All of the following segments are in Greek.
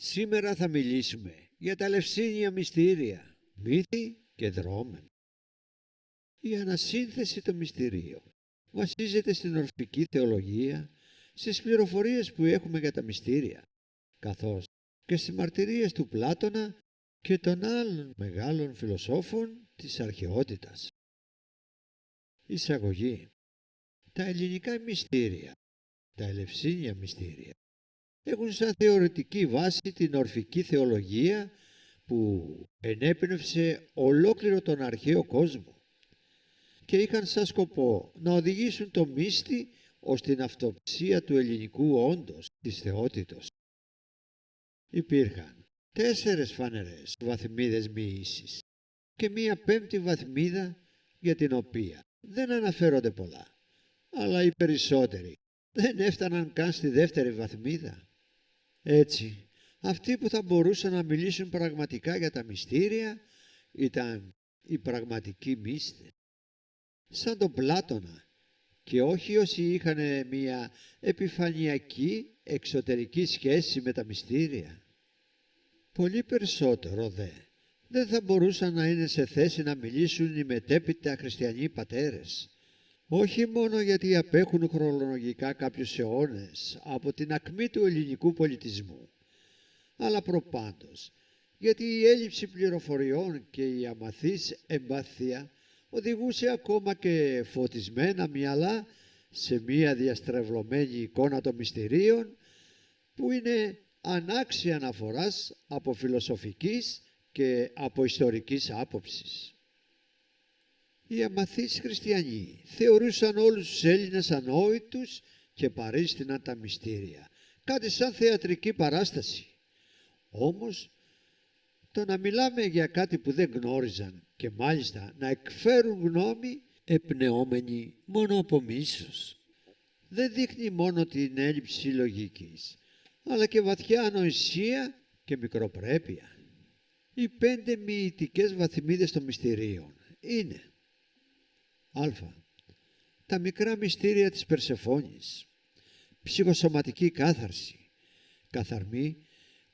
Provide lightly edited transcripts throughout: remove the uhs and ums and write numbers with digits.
Σήμερα θα μιλήσουμε για τα Ελευσίνια μυστήρια, μύθοι και δρόμενα. Η ανασύνθεση των μυστηρίων βασίζεται στην ορφική θεολογία, στις πληροφορίες που έχουμε για τα μυστήρια, καθώς και στις μαρτυρίες του Πλάτωνα και των άλλων μεγάλων φιλοσόφων της αρχαιότητας. Εισαγωγή. Τα ελληνικά μυστήρια, τα Ελευσίνια μυστήρια, έχουν σαν θεωρητική βάση την ορφική θεολογία που ενέπνευσε ολόκληρο τον αρχαίο κόσμο και είχαν σαν σκοπό να οδηγήσουν το μύστη ως την αυτοψία του ελληνικού όντως, της θεότητος. Υπήρχαν 4 φανερές βαθμίδες μοιήσεις και μία 5η βαθμίδα για την οποία δεν αναφέρονται πολλά, αλλά οι περισσότεροι δεν έφταναν καν στη 2η βαθμίδα. Έτσι, αυτοί που θα μπορούσαν να μιλήσουν πραγματικά για τα μυστήρια ήταν οι πραγματικοί μύστες, σαν τον Πλάτωνα, και όχι όσοι είχαν μια επιφανειακή εξωτερική σχέση με τα μυστήρια. Πολύ περισσότερο δεν θα μπορούσαν να είναι σε θέση να μιλήσουν οι μετέπειτα χριστιανοί πατέρες, όχι μόνο γιατί απέχουν χρονολογικά κάποιους αιώνες από την ακμή του ελληνικού πολιτισμού, αλλά προπάντως γιατί η έλλειψη πληροφοριών και η αμαθής εμπάθεια οδηγούσε ακόμα και φωτισμένα μυαλά σε μία διαστρεβλωμένη εικόνα των μυστηρίων που είναι ανάξια αναφοράς από φιλοσοφικής και από ιστορικής άποψης. Οι αμαθείς χριστιανοί θεωρούσαν όλους τους Έλληνες ανόητους και παρίστηναν τα μυστήρια, κάτι σαν θεατρική παράσταση. Όμως το να μιλάμε για κάτι που δεν γνώριζαν και μάλιστα να εκφέρουν γνώμη εμπνεόμενοι μόνο από μίσος, δεν δείχνει μόνο την έλλειψη λογικής, αλλά και βαθιά ανοησία και μικροπρέπεια. Οι 5 μυητικές βαθμίδες των μυστηρίων είναι: Α. Τα μικρά μυστήρια της Περσεφόνης, ψυχοσωματική κάθαρση, καθαρμοί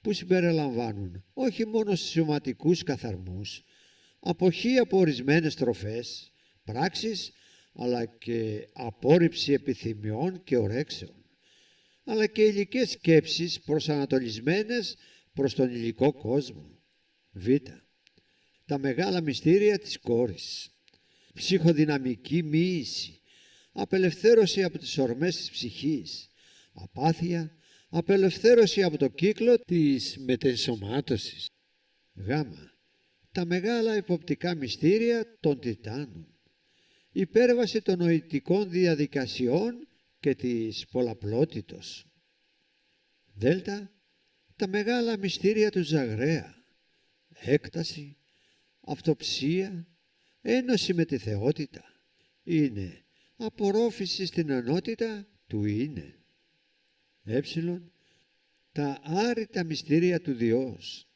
που συμπεριλαμβάνουν όχι μόνο σωματικούς καθαρμούς, αποχή από ορισμένες τροφές, πράξεις, αλλά και απόρριψη επιθυμιών και ορέξεων, αλλά και υλικές σκέψεις προσανατολισμένες προς τον υλικό κόσμο. Β. Τα μεγάλα μυστήρια της κόρης, ψυχοδυναμική μοίηση, απελευθέρωση από τις ορμές της ψυχής, απάθεια, απελευθέρωση από το κύκλο της μετενσωμάτωσης. Γ. Τα μεγάλα υποπτικά μυστήρια των τιτάνων, υπέρβαση των νοητικών διαδικασιών και της πολλαπλότητος. Δ. Τα μεγάλα μυστήρια του Ζαγραία, έκταση, αυτοψία, ένωση με τη θεότητα, είναι απορρόφηση στην ενότητα του είναι. Ε. Τα άρρητα μυστήρια του Διός,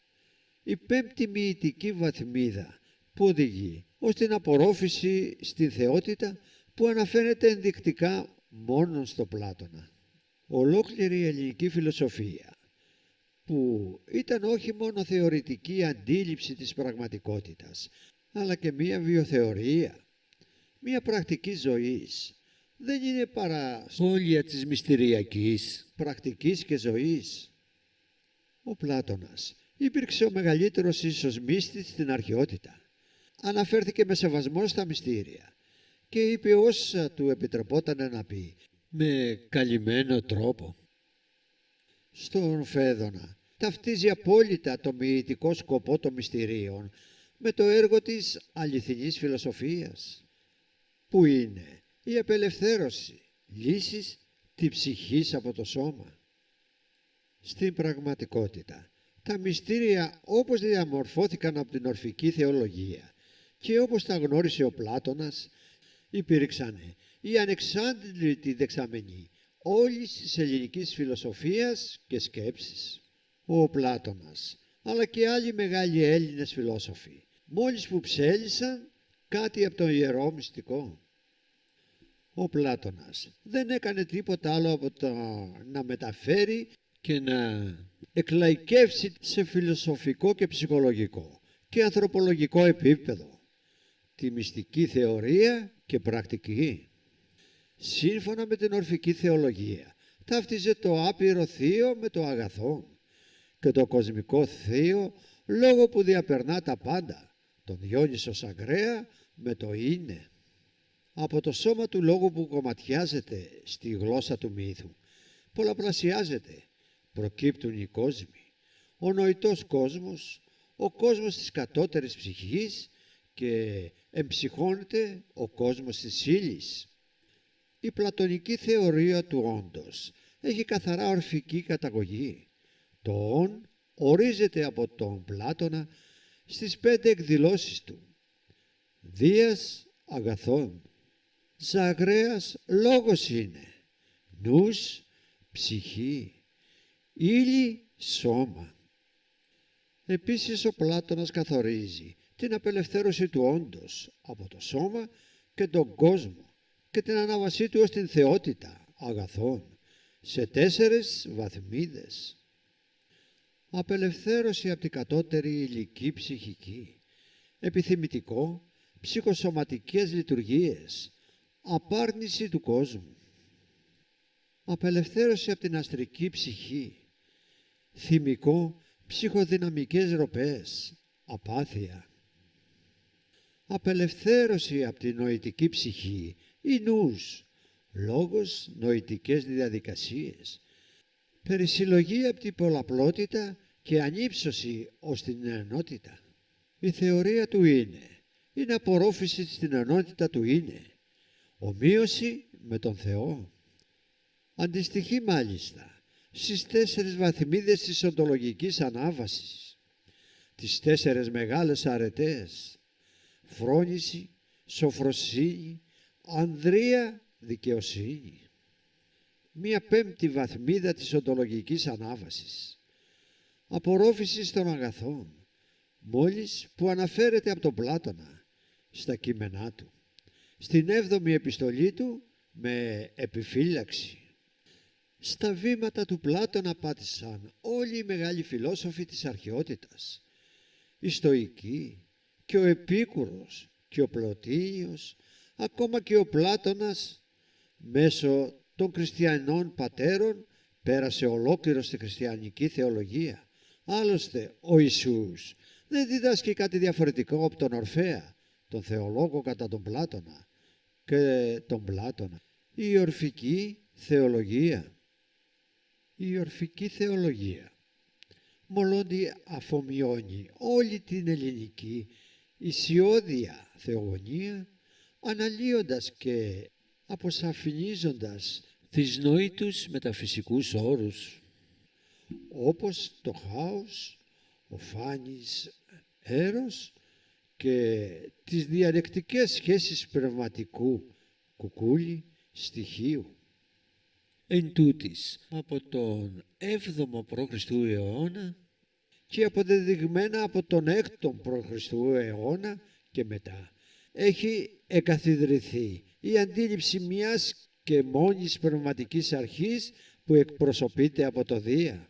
η 5η μυητική βαθμίδα που οδηγεί ως την απορρόφηση στην θεότητα που αναφέρεται ενδεικτικά μόνο στο Πλάτωνα. Ολόκληρη η ελληνική φιλοσοφία, που ήταν όχι μόνο θεωρητική αντίληψη της πραγματικότητας, αλλά και μία βιοθεωρία, μία πρακτική ζωής, δεν είναι παρά σχόλια της μυστηριακής πρακτικής και ζωής. Ο Πλάτωνας υπήρξε ο μεγαλύτερος ίσως μύστης στην αρχαιότητα. Αναφέρθηκε με σεβασμό στα μυστήρια και είπε όσα του επιτρεπόταν να πει με καλυμμένο τρόπο. Στον Φέδωνα ταυτίζει απόλυτα το μυητικό σκοπό των μυστηρίων με το έργο της αληθινής φιλοσοφίας, που είναι η απελευθέρωση, λύσης της ψυχής από το σώμα. Στην πραγματικότητα, τα μυστήρια όπως διαμορφώθηκαν από την ορφική θεολογία και όπως τα γνώρισε ο Πλάτωνας, υπήρξαν οι ανεξάντλητοι δεξαμενοί όλης της ελληνικής φιλοσοφίας και σκέψης. Ο Πλάτωνας, αλλά και άλλοι μεγάλοι Έλληνες φιλόσοφοι, μόλις που ψέλισαν κάτι από το ιερό μυστικό. Ο Πλάτωνας δεν έκανε τίποτα άλλο από το να μεταφέρει και να εκλαϊκεύσει σε φιλοσοφικό και ψυχολογικό και ανθρωπολογικό επίπεδο τη μυστική θεωρία και πρακτική. Σύμφωνα με την ορφική θεολογία, ταύτιζε το άπειρο θείο με το αγαθό και το κοσμικό θείο λόγο που διαπερνά τα πάντα, τον Διόνυσο Σαγκραία με το είναι. Από το σώμα του λόγου που κομματιάζεται στη γλώσσα του μύθου, πολλαπλασιάζεται, προκύπτουν οι κόσμοι, ο νοητός κόσμος, ο κόσμος της κατώτερης ψυχής και εμψυχώνεται ο κόσμος της ύλης. Η πλατωνική θεωρία του όντος έχει καθαρά ορφική καταγωγή. Το όν ορίζεται από τον Πλάτωνα στις 5 εκδηλώσεις του. Δίας αγαθών, Σαγκρέας λόγος είναι, νους ψυχή, ύλη σώμα. Επίσης ο Πλάτωνας καθορίζει την απελευθέρωση του όντος από το σώμα και τον κόσμο και την ανάβασή του ως την θεότητα αγαθών σε 4 βαθμίδες. Απελευθέρωση από την κατώτερη υλική ψυχική, επιθυμητικό, ψυχοσωματικές λειτουργίες, απάρνηση του κόσμου. Απελευθέρωση από την αστρική ψυχή, θυμικό, ψυχοδυναμικές ροπές, απάθεια. Απελευθέρωση από την νοητική ψυχή, η νους, λόγος, νοητικές διαδικασίες. Περισυλλογή από την πολλαπλότητα και ανύψωση ως την ενότητα. Η θεωρία του είναι απορρόφηση στην ενότητα του είναι, ομοίωση με τον Θεό. Αντιστοιχεί μάλιστα στις 4 βαθμίδες της οντολογικής ανάβασης, τις 4 μεγάλες αρετές, φρόνηση, σοφροσύνη, ανδρεία, δικαιοσύνη. Μία 5η βαθμίδα της οντολογικής ανάβασης, απορρόφηση των αγαθών, μόλις που αναφέρεται από τον Πλάτωνα στα κείμενά του, στην 7η επιστολή του με επιφύλαξη. Στα βήματα του Πλάτωνα πάτησαν όλοι οι μεγάλοι φιλόσοφοι της αρχαιότητας, οι Στοικοί και ο Επίκουρος και ο Πλωτίνιος, ακόμα και ο Πλάτωνας μέσω των χριστιανών πατέρων πέρασε ολόκληρο στη χριστιανική θεολογία. Άλλωστε ο Ιησούς δεν διδάσκει κάτι διαφορετικό από τον Ορφέα, τον θεολόγο κατά τον Πλάτωνα και τον Πλάτωνα. Η ορφική θεολογία. Η ορφική θεολογία μολόντι αφομοιώνει όλη την ελληνική ισιώδια θεογονία, αναλύοντας και αποσαφηνίζοντας τις νοήτους μεταφυσικούς όρους, όπως το χάος, ο φάνης έρος και τις διαλεκτικές σχέσεις πνευματικού κουκούλι στοιχείου. Εν τούτης, από τον 7ο π.Χ. αιώνα και αποδεδειγμένα από τον 6ο π.Χ. αιώνα και μετά, έχει εκαθιδρυθεί η αντίληψη μιας και μόνης πνευματικής αρχής που εκπροσωπείται από το Δία.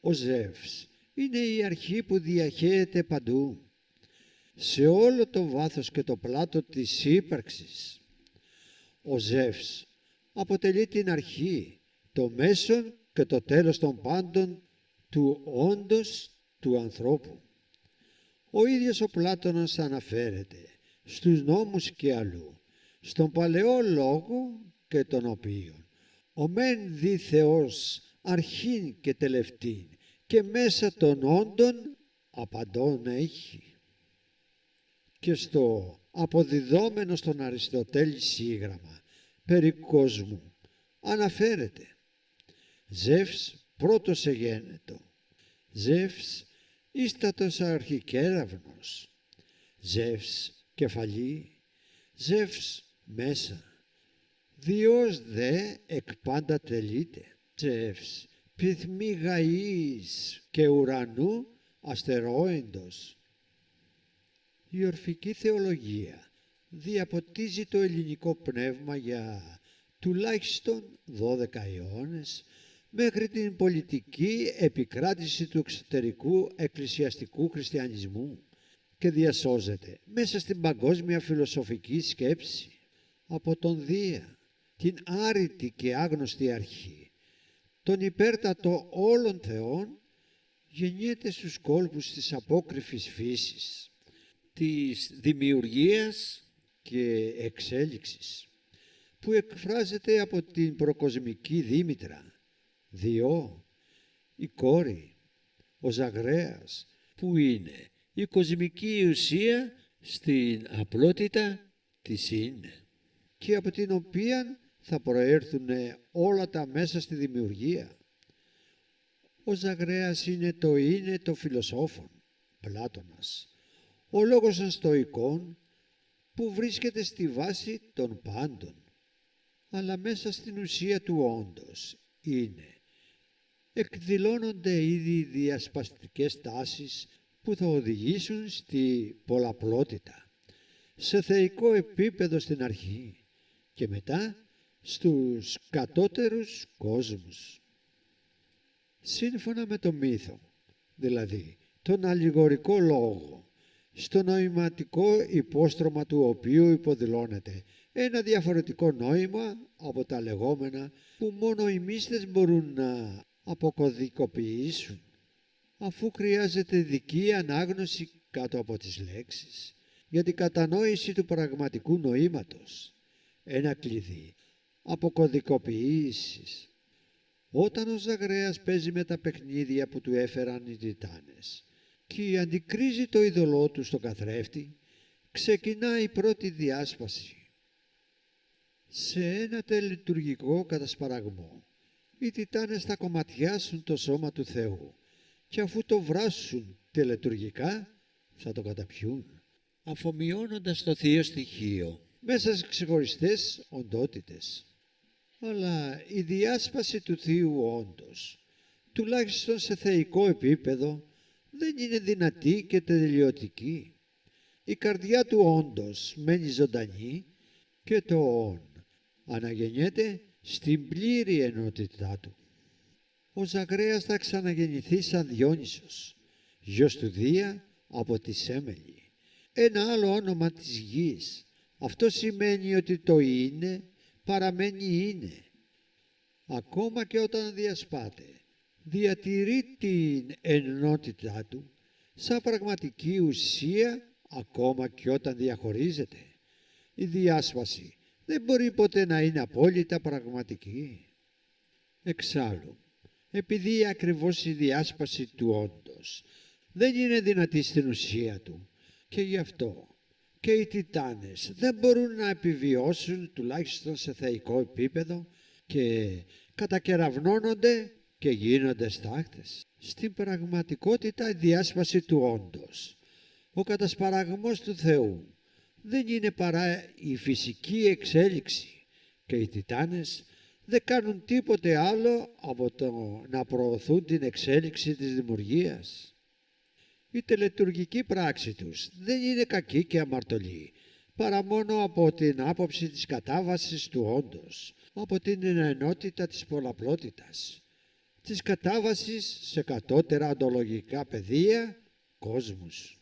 Ο Ζεύς είναι η αρχή που διαχέεται παντού, σε όλο το βάθος και το πλάτο της ύπαρξης. Ο Ζεύς αποτελεί την αρχή, το μέσον και το τέλος των πάντων του όντος του ανθρώπου. Ο ίδιος ο Πλάτωνας αναφέρεται στους νόμους και αλλού, στον παλαιό λόγο και τον οποίον ο μεν δι Θεός αρχήν και τελευτήν και μέσα των όντων απαντών έχει. Και στο αποδιδόμενο στον Αριστοτέλη σύγγραμμα περί κόσμου αναφέρεται Ζεύς πρώτος εγένετο, Ζεύς ίστατος αρχικέραυνος, Ζεύς κεφαλή, Ζεύς μέσα, Διός δε εκ πάντα τελείται, Ζεύς πυθμή γαΐης και ουρανού αστερόεντος. Η ορφική θεολογία διαποτίζει το ελληνικό πνεύμα για τουλάχιστον 12 αιώνες μέχρι την πολιτική επικράτηση του εξωτερικού εκκλησιαστικού χριστιανισμού και διασώζεται μέσα στην παγκόσμια φιλοσοφική σκέψη από τον Δία, την άρρητη και άγνωστη αρχή, τον υπέρτατο όλων θεών, γεννιέται στους κόλπους της απόκρυφης φύσης, της δημιουργίας και εξέλιξης, που εκφράζεται από την προκοσμική Δήμητρα, Διό, η κόρη, ο Ζαγρέας, που είναι η κοσμική ουσία στην απλότητα της είναι και από την οποία θα προέρθουν όλα τα μέσα στη δημιουργία. Ο Ζαγρέας είναι το είναι το φιλοσόφων, Πλάτωνας, ο λόγος των Στοικών που βρίσκεται στη βάση των πάντων, αλλά μέσα στην ουσία του όντως είναι. Εκδηλώνονται ήδη διασπαστικές τάσεις που θα οδηγήσουν στη πολλαπλότητα, σε θεϊκό επίπεδο στην αρχή και μετά στους κατώτερους κόσμους. Σύμφωνα με το μύθο, δηλαδή τον αλληγορικό λόγο, στο νοηματικό υπόστρωμα του οποίου υποδηλώνεται ένα διαφορετικό νόημα από τα λεγόμενα που μόνο οι μύστες μπορούν να αποκωδικοποιήσουν, αφού χρειάζεται ειδική ανάγνωση κάτω από τις λέξεις για την κατανόηση του πραγματικού νοήματος, ένα κλειδί αποκωδικοποίησης. Όταν ο Ζαγρέας παίζει με τα παιχνίδια που του έφεραν οι Τιτάνες και αντικρίζει το είδωλό του στο καθρέφτη, ξεκινά η πρώτη διάσπαση. Σε ένα τελετουργικό κατασπαραγμό, οι Τιτάνες θα κομματιάσουν το σώμα του Θεού και αφού το βράσουν τελετουργικά θα το καταπιούν, αφομοιώνοντας το θείο στοιχείο μέσα σε ξεχωριστές οντότητες. Αλλά η διάσπαση του θείου όντως, τουλάχιστον σε θεϊκό επίπεδο, δεν είναι δυνατή και τελειωτική. Η καρδιά του όντως μένει ζωντανή και το όν αναγεννιέται στην πλήρη ενότητά του. Ο Ζαγρέας θα ξαναγεννηθεί σαν Διόνυσος, γιος του Δία από τη Σέμελη, ένα άλλο όνομα της γης. Αυτό σημαίνει ότι το είναι παραμένει είναι. Ακόμα και όταν διασπάται, διατηρεί την ενότητά του σαν πραγματική ουσία ακόμα και όταν διαχωρίζεται. Η διάσπαση δεν μπορεί ποτέ να είναι απόλυτα πραγματική. Εξάλλου, επειδή ακριβώς η διάσπαση του όντως δεν είναι δυνατή στην ουσία του και γι' αυτό και οι Τιτάνες δεν μπορούν να επιβιώσουν τουλάχιστον σε θεϊκό επίπεδο και κατακεραυνώνονται και γίνονται στάχτες. Στην πραγματικότητα η διάσπαση του όντως, ο κατασπαραγμός του Θεού, δεν είναι παρά η φυσική εξέλιξη και οι Τιτάνες δεν κάνουν τίποτε άλλο από το να προωθούν την εξέλιξη της δημιουργίας. Η τελετουργική πράξη τους δεν είναι κακή και αμαρτωλή, παρά μόνο από την άποψη της κατάβασης του όντως, από την ενότητα της πολλαπλότητας, της κατάβασης σε κατώτερα οντολογικά πεδία, κόσμους.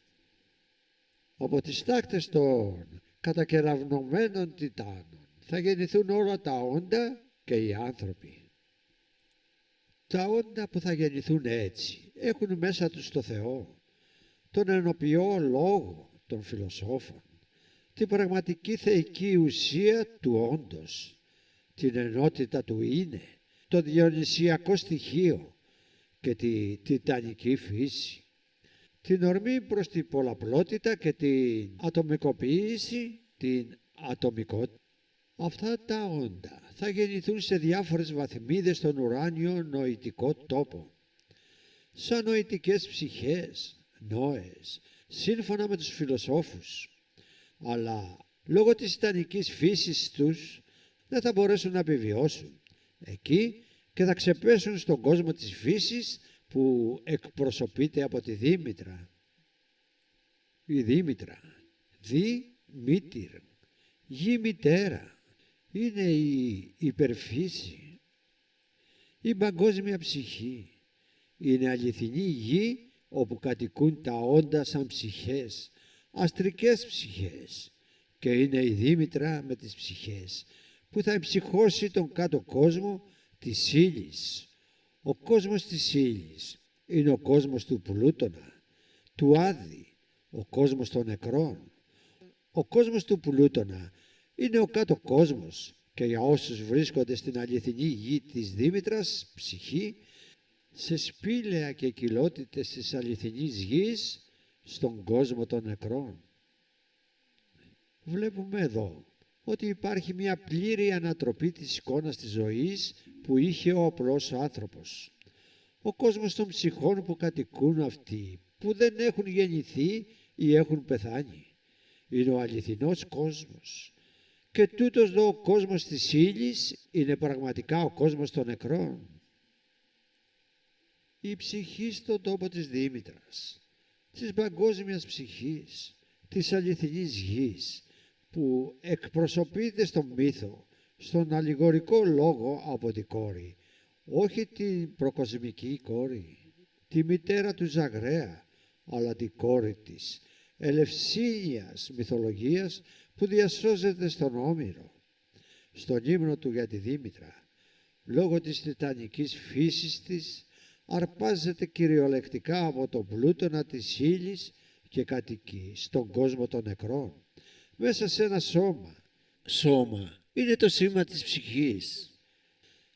Από τις τάχτες των κατακεραυνωμένων Τιτάνων θα γεννηθούν όλα τα όντα και οι άνθρωποι. Τα όντα που θα γεννηθούν έτσι έχουν μέσα τους το Θεό, τον ενοποιό λόγο των φιλοσόφων, την πραγματική θεϊκή ουσία του όντως, την ενότητα του είναι, το διονυσιακό στοιχείο και τη τιτανική φύση, την ορμή προς την πολλαπλότητα και την ατομικοποίηση, την ατομικότητα. Αυτά τα όντα θα γεννηθούν σε διάφορες βαθμίδες στον ουράνιο νοητικό τόπο, σαν νοητικές ψυχές, νόες, σύμφωνα με τους φιλοσόφους, αλλά λόγω της τιτανικής φύσης τους δεν θα μπορέσουν να επιβιώσουν εκεί και θα ξεπέσουν στον κόσμο της φύσης που εκπροσωπείται από τη Δήμητρα. Η Δήμητρα, Δήμητυρ, γη μητέρα, είναι η υπερφύση. Η παγκόσμια ψυχή είναι αληθινή γη όπου κατοικούν τα όντα σαν ψυχές, αστρικές ψυχές, και είναι η Δήμητρα με τις ψυχές που θα εμψυχώσει τον κάτω κόσμο της ύλης. Ο κόσμος της ύλης είναι ο κόσμος του Πλούτονα, του Άδη, ο κόσμος των νεκρών. Ο κόσμος του Πλούτονα είναι ο κάτω κόσμος, και για όσους βρίσκονται στην αληθινή γη της Δήμητρας ψυχή, σε σπήλαια και κοιλότητες της αληθινής γης, στον κόσμο των νεκρών. Βλέπουμε εδώ ότι υπάρχει μια πλήρη ανατροπή της εικόνας της ζωής που είχε ο απλός άνθρωπος. Ο κόσμος των ψυχών που κατοικούν αυτοί που δεν έχουν γεννηθεί ή έχουν πεθάνει είναι ο αληθινός κόσμος, και τούτος εδώ ο κόσμος της ύλης είναι πραγματικά ο κόσμος των νεκρών. Η ψυχή στον τόπο της Δήμητρας, της παγκόσμιας ψυχής, της αληθινής γης, που εκπροσωπείται στον μύθο, στον αλληγορικό λόγο από την κόρη, όχι την προκοσμική κόρη, τη μητέρα του Ζαγραία, αλλά την κόρη της Ελευσίνιας μυθολογίας που διασώζεται στον Όμηρο. Στον ύμνο του για τη Δήμητρα, λόγω της τιτανικής φύσης της, αρπάζεται κυριολεκτικά από τον Πλούτονα της ύλης και κατοικεί στον κόσμο των νεκρών, μέσα σε ένα σώμα. Σώμα είναι το σήμα της ψυχής.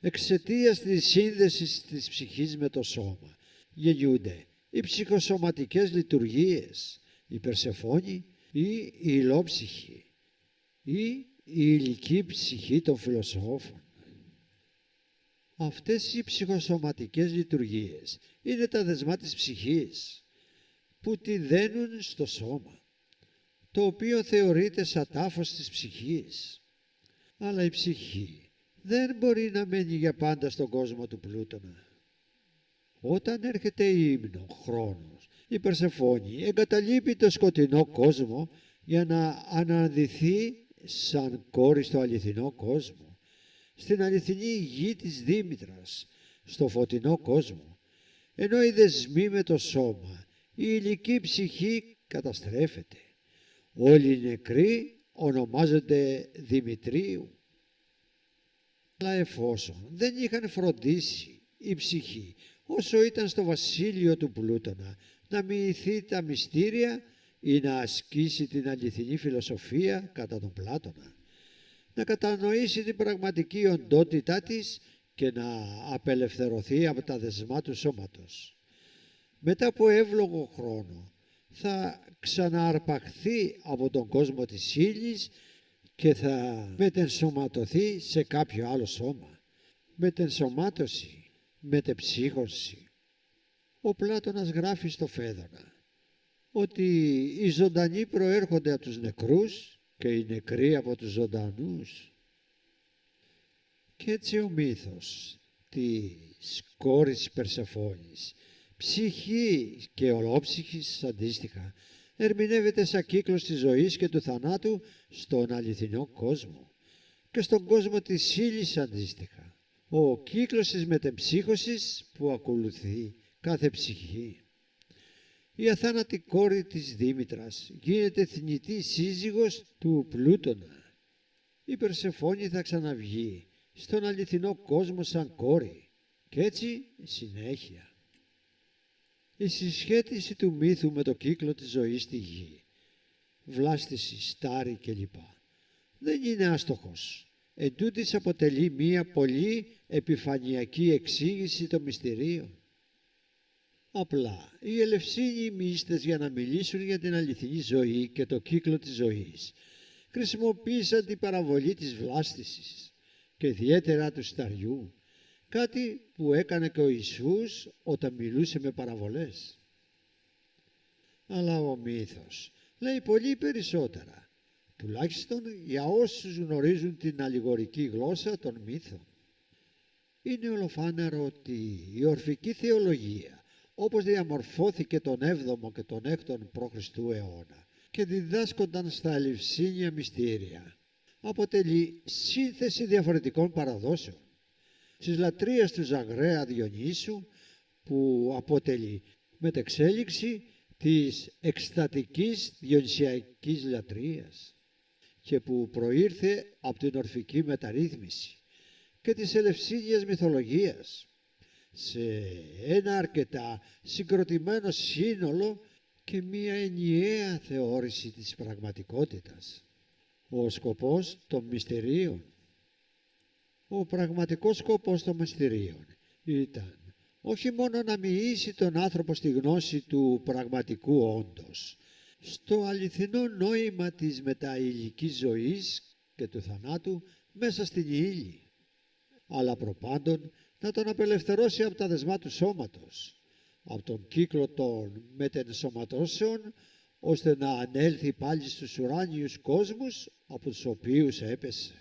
Εξαιτίας της σύνδεσης της ψυχής με το σώμα γεννιούνται οι ψυχοσωματικές λειτουργίες, η Περσεφόνη ή η υλόψυχη ή η υλική ψυχή των φιλοσόφων. Αυτές οι ψυχοσωματικές λειτουργίες είναι τα δεσμά της ψυχής που τη δένουν στο σώμα, το οποίο θεωρείται σαν τάφος της ψυχής. Αλλά η ψυχή δεν μπορεί να μένει για πάντα στον κόσμο του Πλούτονα. Όταν έρχεται η ύμνο χρόνος, η Περσεφόνη εγκαταλείπει το σκοτεινό κόσμο για να αναδυθεί σαν κόρη στο αληθινό κόσμο, στην αληθινή γη της Δήμητρας, στο φωτεινό κόσμο, ενώ οι δεσμοί με το σώμα, η υλική ψυχή καταστρέφεται. Όλοι οι νεκροί ονομάζονται Δημητρίου. Αλλά εφόσον δεν είχαν φροντίσει η ψυχή όσο ήταν στο βασίλειο του Πλούτονα να μοιηθεί τα μυστήρια ή να ασκήσει την αληθινή φιλοσοφία κατά τον Πλάτωνα, να κατανοήσει την πραγματική οντότητά της και να απελευθερωθεί από τα δεσμά του σώματος, μετά από εύλογο χρόνο θα ξανααρπαχθεί από τον κόσμο της ύλης και θα μετενσωματωθεί σε κάποιο άλλο σώμα. Μετενσωμάτωση, μετεψύχωση. Ο Πλάτωνας γράφει στο Φέδωνα ότι οι ζωντανοί προέρχονται από τους νεκρούς και οι νεκροί από τους ζωντανούς. Και έτσι ο μύθος της κόρης Περσεφόνης, ψυχή και ολόψυχης αντίστοιχα, ερμηνεύεται σαν κύκλος της ζωής και του θανάτου στον αληθινό κόσμο και στον κόσμο της ύλης αντίστοιχα. Ο κύκλος της μετεμψύχωσης που ακολουθεί κάθε ψυχή. Η αθάνατη κόρη της Δήμητρας γίνεται θνητή σύζυγος του Πλούτονα. Η Περσεφόνη θα ξαναβγεί στον αληθινό κόσμο σαν κόρη και έτσι συνέχεια. Η συσχέτιση του μύθου με το κύκλο της ζωής στη γη, βλάστηση, στάρι κλπ. Δεν είναι άστοχος. Εντούτοις αποτελεί μία πολύ επιφανειακή εξήγηση των μυστηρίων. Απλά οι Ελευσίνοι μύστες, για να μιλήσουν για την αληθινή ζωή και το κύκλο της ζωής, χρησιμοποίησαν την παραβολή της βλάστησης και ιδιαίτερα του σταριού, κάτι που έκανε και ο Ιησούς όταν μιλούσε με παραβολές. Αλλά ο μύθος λέει πολύ περισσότερα, τουλάχιστον για όσους γνωρίζουν την αλληγορική γλώσσα των μύθων. Είναι ολοφάνερο ότι η ορφική θεολογία, όπως διαμορφώθηκε τον 7ο και τον 6ο π.Χ. αιώνα και διδάσκονταν στα Ελευσίνια μυστήρια, αποτελεί σύνθεση διαφορετικών παραδόσεων. της λατρείας του Ζαγραία Διονύσου, που αποτελεί μετεξέλιξη της εκστατικής διονυσιακής λατρείας και που προήρθε από την ορφική μεταρρύθμιση και της Ελευσίνιας μυθολογίας σε ένα αρκετά συγκροτημένο σύνολο και μία ενιαία θεώρηση της πραγματικότητας. Ο σκοπός των μυστηρίων. Ο πραγματικός σκοπός των μυστηρίων ήταν όχι μόνο να μοιήσει τον άνθρωπο στη γνώση του πραγματικού όντος, στο αληθινό νόημα της μεταηλικής ζωής και του θανάτου μέσα στην ύλη, αλλά προπάντων να τον απελευθερώσει από τα δεσμά του σώματος, από τον κύκλο των μετενσωματώσεων, ώστε να ανέλθει πάλι στους ουράνιους κόσμους από τους οποίους έπεσε.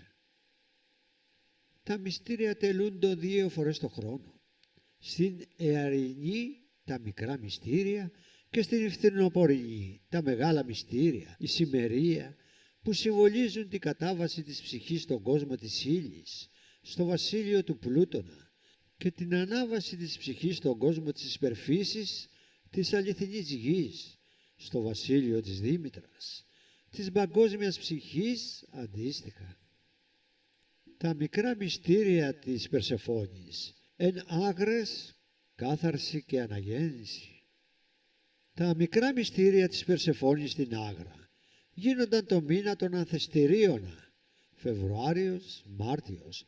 Τα μυστήρια τελούνται 2 φορές το χρόνο. Στην Εαρινή τα μικρά μυστήρια και στην Φθινοπορεινή τα μεγάλα μυστήρια, η Σημερία, που συμβολίζουν την κατάβαση της ψυχής στον κόσμο της ύλης, στο βασίλειο του Πλούτονα, και την ανάβαση της ψυχής στον κόσμο της υπερφύσης, της αληθινής γης, στο βασίλειο της Δήμητρας, της παγκόσμιας ψυχής αντίστοιχα. Τα μικρά μυστήρια της Περσεφόνης εν άγρες, κάθαρση και αναγέννηση. Τα μικρά μυστήρια της Περσεφόνης στην Άγρα γίνονταν το μήνα των Ανθεστηρίωνα, Φεβρουάριος, Μάρτιος,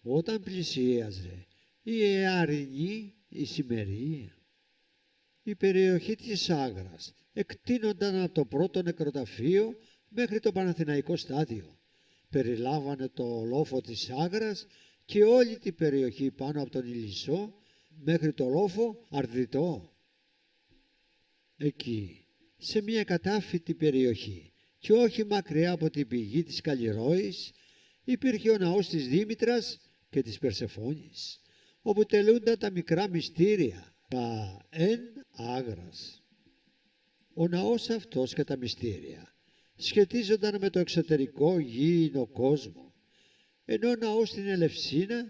όταν πλησίαζε η Εαρινή, η Σημερία. Η περιοχή της Άγρας εκτείνονταν από το πρώτο νεκροταφείο μέχρι το Παναθηναϊκό στάδιο. Περιλάμβανε το λόφο της Άγρας και όλη την περιοχή πάνω από τον Ηλισσό μέχρι το λόφο Αρδιτό. Εκεί, σε μια κατάφυτη περιοχή και όχι μακριά από την πηγή της Καλλιρόης, υπήρχε ο ναός της Δήμητρας και της Περσεφόνης, όπου τελούνταν τα μικρά μυστήρια, τα εν άγρας. Ο ναός αυτός και τα μυστήρια σχετίζονταν με το εξωτερικό γήινο κόσμο, ενώ ο ναός στην Ελευσίνα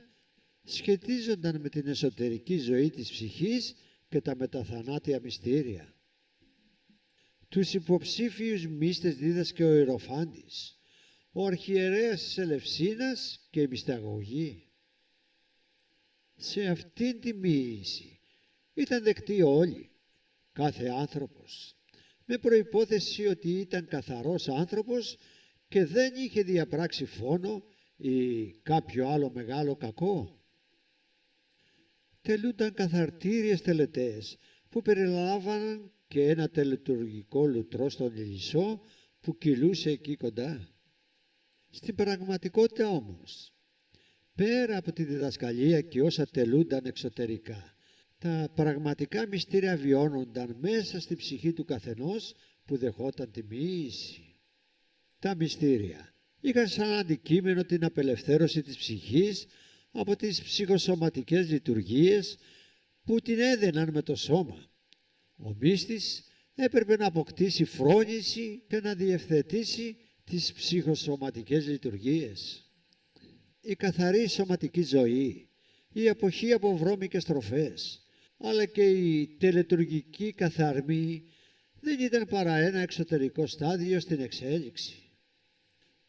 σχετίζονταν με την εσωτερική ζωή της ψυχής και τα μεταθανάτια μυστήρια. Τους υποψήφιους μύστες δίδασκε ο Ιεροφάντης, ο αρχιερέας της Ελευσίνας και η μυσταγωγή. Σε αυτήν τη μοίηση ήταν δεκτοί όλοι, κάθε άνθρωπος, με προϋπόθεση ότι ήταν καθαρός άνθρωπος και δεν είχε διαπράξει φόνο ή κάποιο άλλο μεγάλο κακό. Τελούνταν καθαρτήριες τελετές που περιλάμβαναν και ένα τελετουργικό λουτρό στον Ηλισσό που κυλούσε εκεί κοντά. Στην πραγματικότητα όμως, πέρα από τη διδασκαλία και όσα τελούνταν εξωτερικά, τα πραγματικά μυστήρια βιώνονταν μέσα στη ψυχή του καθενός που δεχόταν τη μοίηση. Τα μυστήρια είχαν σαν αντικείμενο την απελευθέρωση της ψυχής από τις ψυχοσωματικές λειτουργίες που την έδαιναν με το σώμα. Ο μύστης έπρεπε να αποκτήσει φρόνηση και να διευθετήσει τις ψυχοσωματικές λειτουργίες. Η καθαρή σωματική ζωή, η αποχή από βρώμικες τροφές, αλλά και η τελετουργική καθαρμή δεν ήταν παρά ένα εξωτερικό στάδιο στην εξέλιξη.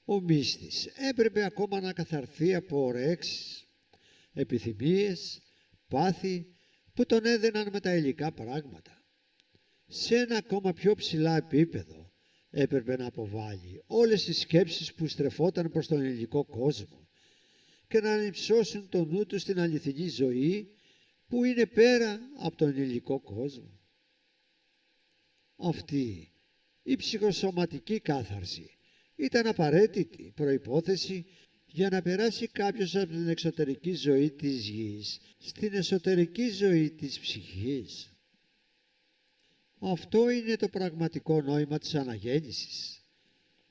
Ο μύστης έπρεπε ακόμα να καθαρθεί από ωρέξεις, επιθυμίες, πάθη που τον έδαιναν με τα υλικά πράγματα. Σε ένα ακόμα πιο ψηλά επίπεδο έπρεπε να αποβάλει όλες τις σκέψεις που στρεφόταν προς τον υλικό κόσμο και να ανυψώσουν το νου του στην αληθινή ζωή που είναι πέρα από τον υλικό κόσμο. Αυτή η ψυχοσωματική κάθαρση ήταν απαραίτητη προϋπόθεση για να περάσει κάποιος από την εξωτερική ζωή της γης στην εσωτερική ζωή της ψυχής. Αυτό είναι το πραγματικό νόημα της αναγέννησης.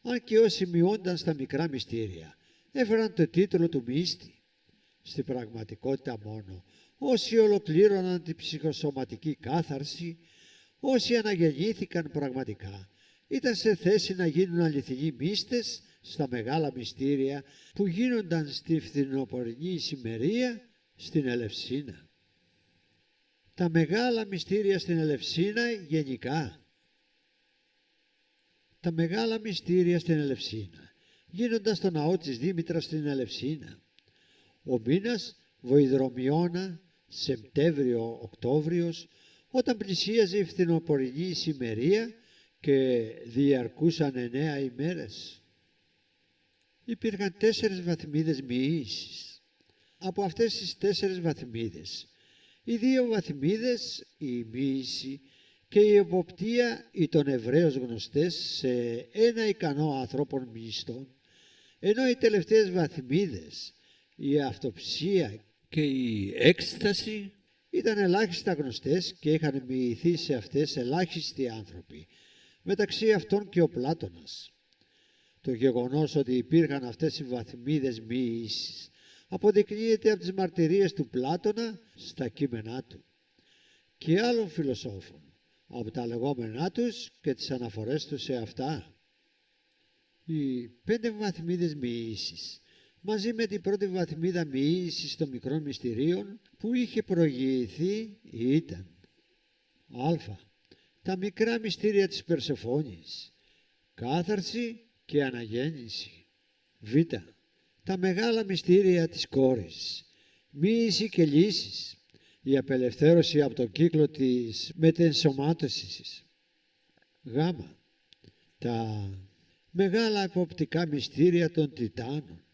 Αν και όσοι μειώνταν στα μικρά μυστήρια έφεραν το τίτλο του μύστη, στην πραγματικότητα μόνο όσοι ολοκλήρωναν την ψυχοσωματική κάθαρση, όσοι αναγεννήθηκαν πραγματικά ήταν σε θέση να γίνουν αληθινοί μύστες στα μεγάλα μυστήρια που γίνονταν στη φθινοπορεινή ησημερία στην Ελευσίνα. Τα μεγάλα μυστήρια στην Ελευσίνα γενικά. Τα μεγάλα μυστήρια στην Ελευσίνα γίνονταν στο ναό της Δήμητρας στην Ελευσίνα. Ο μήνας βοηδρομιώνα, Σεπτέμβριο-Οκτώβριος, όταν πλησίαζε η φθινοπορεινή ησημερία και διαρκούσαν 9 ημέρες. Υπήρχαν 4 βαθμίδες μοιήσης. Από αυτές τις 4 βαθμίδες, οι 2 βαθμίδες, η μοίηση και η εποπτεία ήταν ευρέως γνωστές σε ένα ικανό ανθρώπων μυστών, ενώ οι τελευταίες βαθμίδες, η αυτοψία και η έκσταση, ήταν ελάχιστα γνωστές και είχαν μοιηθεί σε αυτές ελάχιστοι άνθρωποι, μεταξύ αυτών και ο Πλάτωνας. Το γεγονός ότι υπήρχαν αυτές οι βαθμίδες μοιήσεις αποδεικνύεται από τις μαρτυρίες του Πλάτωνα στα κείμενά του και άλλων φιλοσόφων, από τα λεγόμενά τους και τις αναφορές τους σε αυτά. Οι 5 βαθμίδες μοιήσεις, μαζί με την πρώτη βαθμίδα μοιήσης των μικρών μυστηρίων που είχε προηγηθεί, ήταν α. Τα μικρά μυστήρια της Περσεφόνης, κάθαρση και αναγέννηση. Β. Τα μεγάλα μυστήρια της κόρης, μοίηση και λύσεις, η απελευθέρωση από τον κύκλο της μετενσωμάτωσης. Γ. Τα μεγάλα εποπτικά μυστήρια των τιτάνων,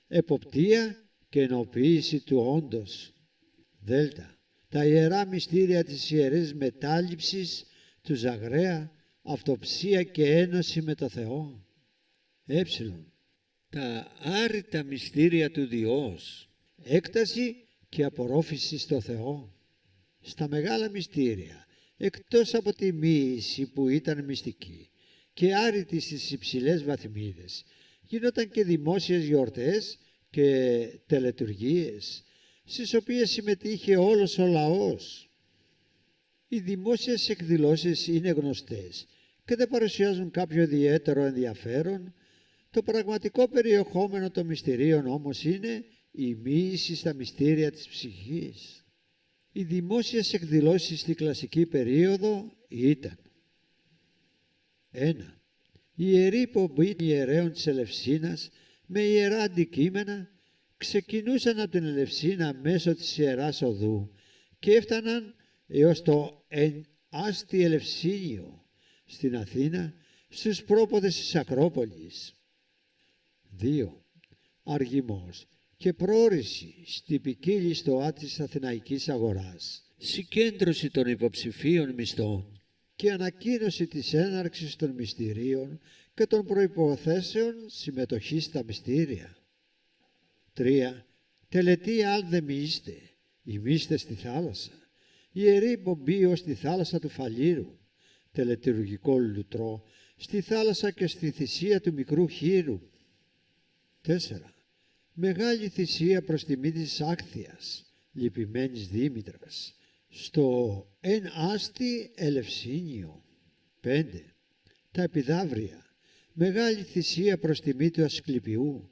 εποπτεία και ενοποίηση του όντος. Δ. Τα ιερά μυστήρια της ιερής μετάληψης του Ζαγραία, αυτοψία και ένωση με το Θεό. Ε. Τα άρρητα μυστήρια του Διός, έκταση και απορρόφηση στο Θεό. Στα μεγάλα μυστήρια, εκτός από τη μοίηση που ήταν μυστική και άρρητη στις υψηλές βαθμίδες, γινόταν και δημόσιες γιορτές και τελετουργίες, στις οποίες συμμετείχε όλος ο λαός. Οι δημόσιες εκδηλώσεις είναι γνωστές και δεν παρουσιάζουν κάποιο ιδιαίτερο ενδιαφέρον. Το πραγματικό περιεχόμενο των μυστηρίων όμως είναι η μοίηση στα μυστήρια της ψυχής. Οι δημόσιες εκδηλώσεις στη κλασική περίοδο ήταν 1. Η ιερή πομπή ιερέων της Ελευσίνας με ιερά αντικείμενα ξεκινούσαν από την Ελευσίνα μέσω της Ιεράς Οδού και έφταναν έως το εν άστι Ελευσίνιο στην Αθήνα, στους πρόποδες της Ακρόπολης. 2. Αργυμός και πρόρηση στην ποικίλη στοά της Αθηναϊκής αγοράς, συγκέντρωση των υποψηφίων μισθών και ανακοίνωση της έναρξης των μυστηρίων και των προϋποθέσεων συμμετοχής στα μυστήρια. 3. Τελετή άλδε μίστε, οι μίστες στη θάλασσα, ιερή πομπή ως τη θάλασσα του Φαλήρου, τελετουργικό λουτρό στη θάλασσα και στη θυσία του μικρού χείρου. 4. Μεγάλη θυσία προς τιμή της Άκθιας, λυπημένης Δήμητρας, στο εν άστι Ελευσίνιο. 5. Τα επιδαύρια, μεγάλη θυσία προς τιμή του Ασκληπιού,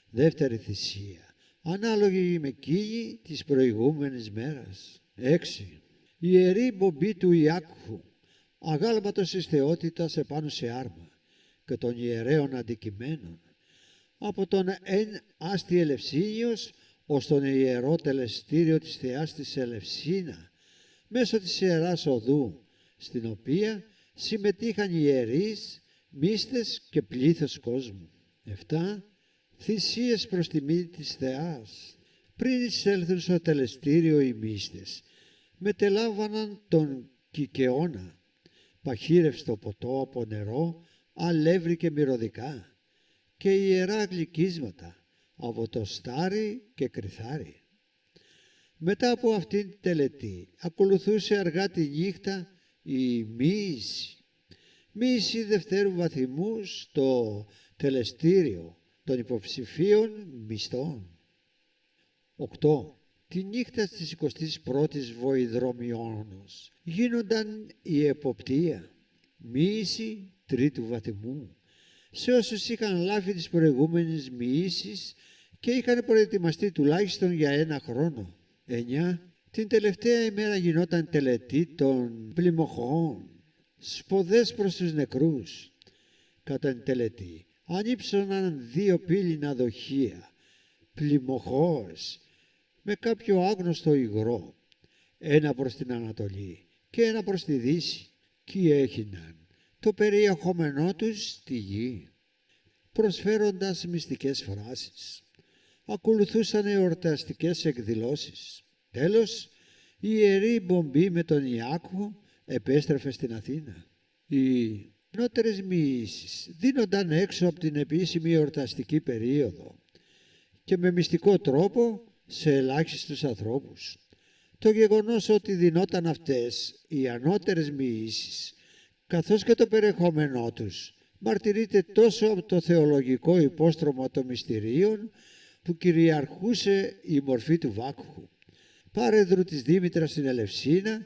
δεύτερη θυσία, ανάλογη με εκείνη της προηγούμενης μέρας. 6. Η ιερή πομπή του Ιάκχου, αγάλματος της θεότητας επάνω σε άρμα και των ιερέων αντικειμένων, από τον εν άστι Ελευσίνιος ως τον ιερό τελεστήριο της θεάς της Ελευσίνα, μέσω της Ιεράς Οδού, στην οποία συμμετείχαν οι ιερείς, μύστες και πλήθος κόσμου. 7. Θυσίες προς τιμή της θεάς. Πριν εισέλθουν στο τελεστήριο οι μύστες, μετελάβαναν τον κικαιώνα, παχύρευστο ποτό από νερό, αλεύρι και μυρωδικά, και ιερά γλυκίσματα από το στάρι και κρυθάρι. Μετά από αυτήν την τελετή ακολουθούσε αργά τη νύχτα η μοίηση. Μοίηση δευτέρου βαθμού στο τελεστήριο των υποψηφίων μισθών. 8. Τη νύχτα της 21ης Βοηδρομιώνος γίνονταν η εποπτεία, Μοίηση τρίτου βαθμού. Σε όσους είχαν λάβει τις προηγούμενες μοιήσεις και είχαν προετοιμαστεί τουλάχιστον για 1 χρόνο. 9. Την τελευταία ημέρα γινόταν τελετή των πλημοχών, σποδές προς τους νεκρούς. Κατά την τελετή ανύψωναν 2 πύληνα δοχεία, πλημοχώς, με κάποιο άγνωστο υγρό, ένα προς την Ανατολή και ένα προς τη Δύση, και έχιναν το περιεχόμενό τους στη γη, προσφέροντας μυστικές φράσεις. Ακολουθούσαν εορταστικές εκδηλώσεις. Τέλος, η Ιερή Μπομπή με τον Ιάκωβο επέστρεφε στην Αθήνα. Οι νότερες μοιήσεις δίνονταν έξω από την επίσημη εορταστική περίοδο και με μυστικό τρόπο σε ελάχιστους ανθρώπους. Το γεγονός ότι δινόταν αυτές οι ανώτερες μοιήσεις καθώς και το περιεχόμενό τους μαρτυρείται τόσο από το θεολογικό υπόστρωμα των μυστηρίων που κυριαρχούσε η μορφή του Βάκχου, πάρεδρου της Δήμητρας στην Ελευσίνα,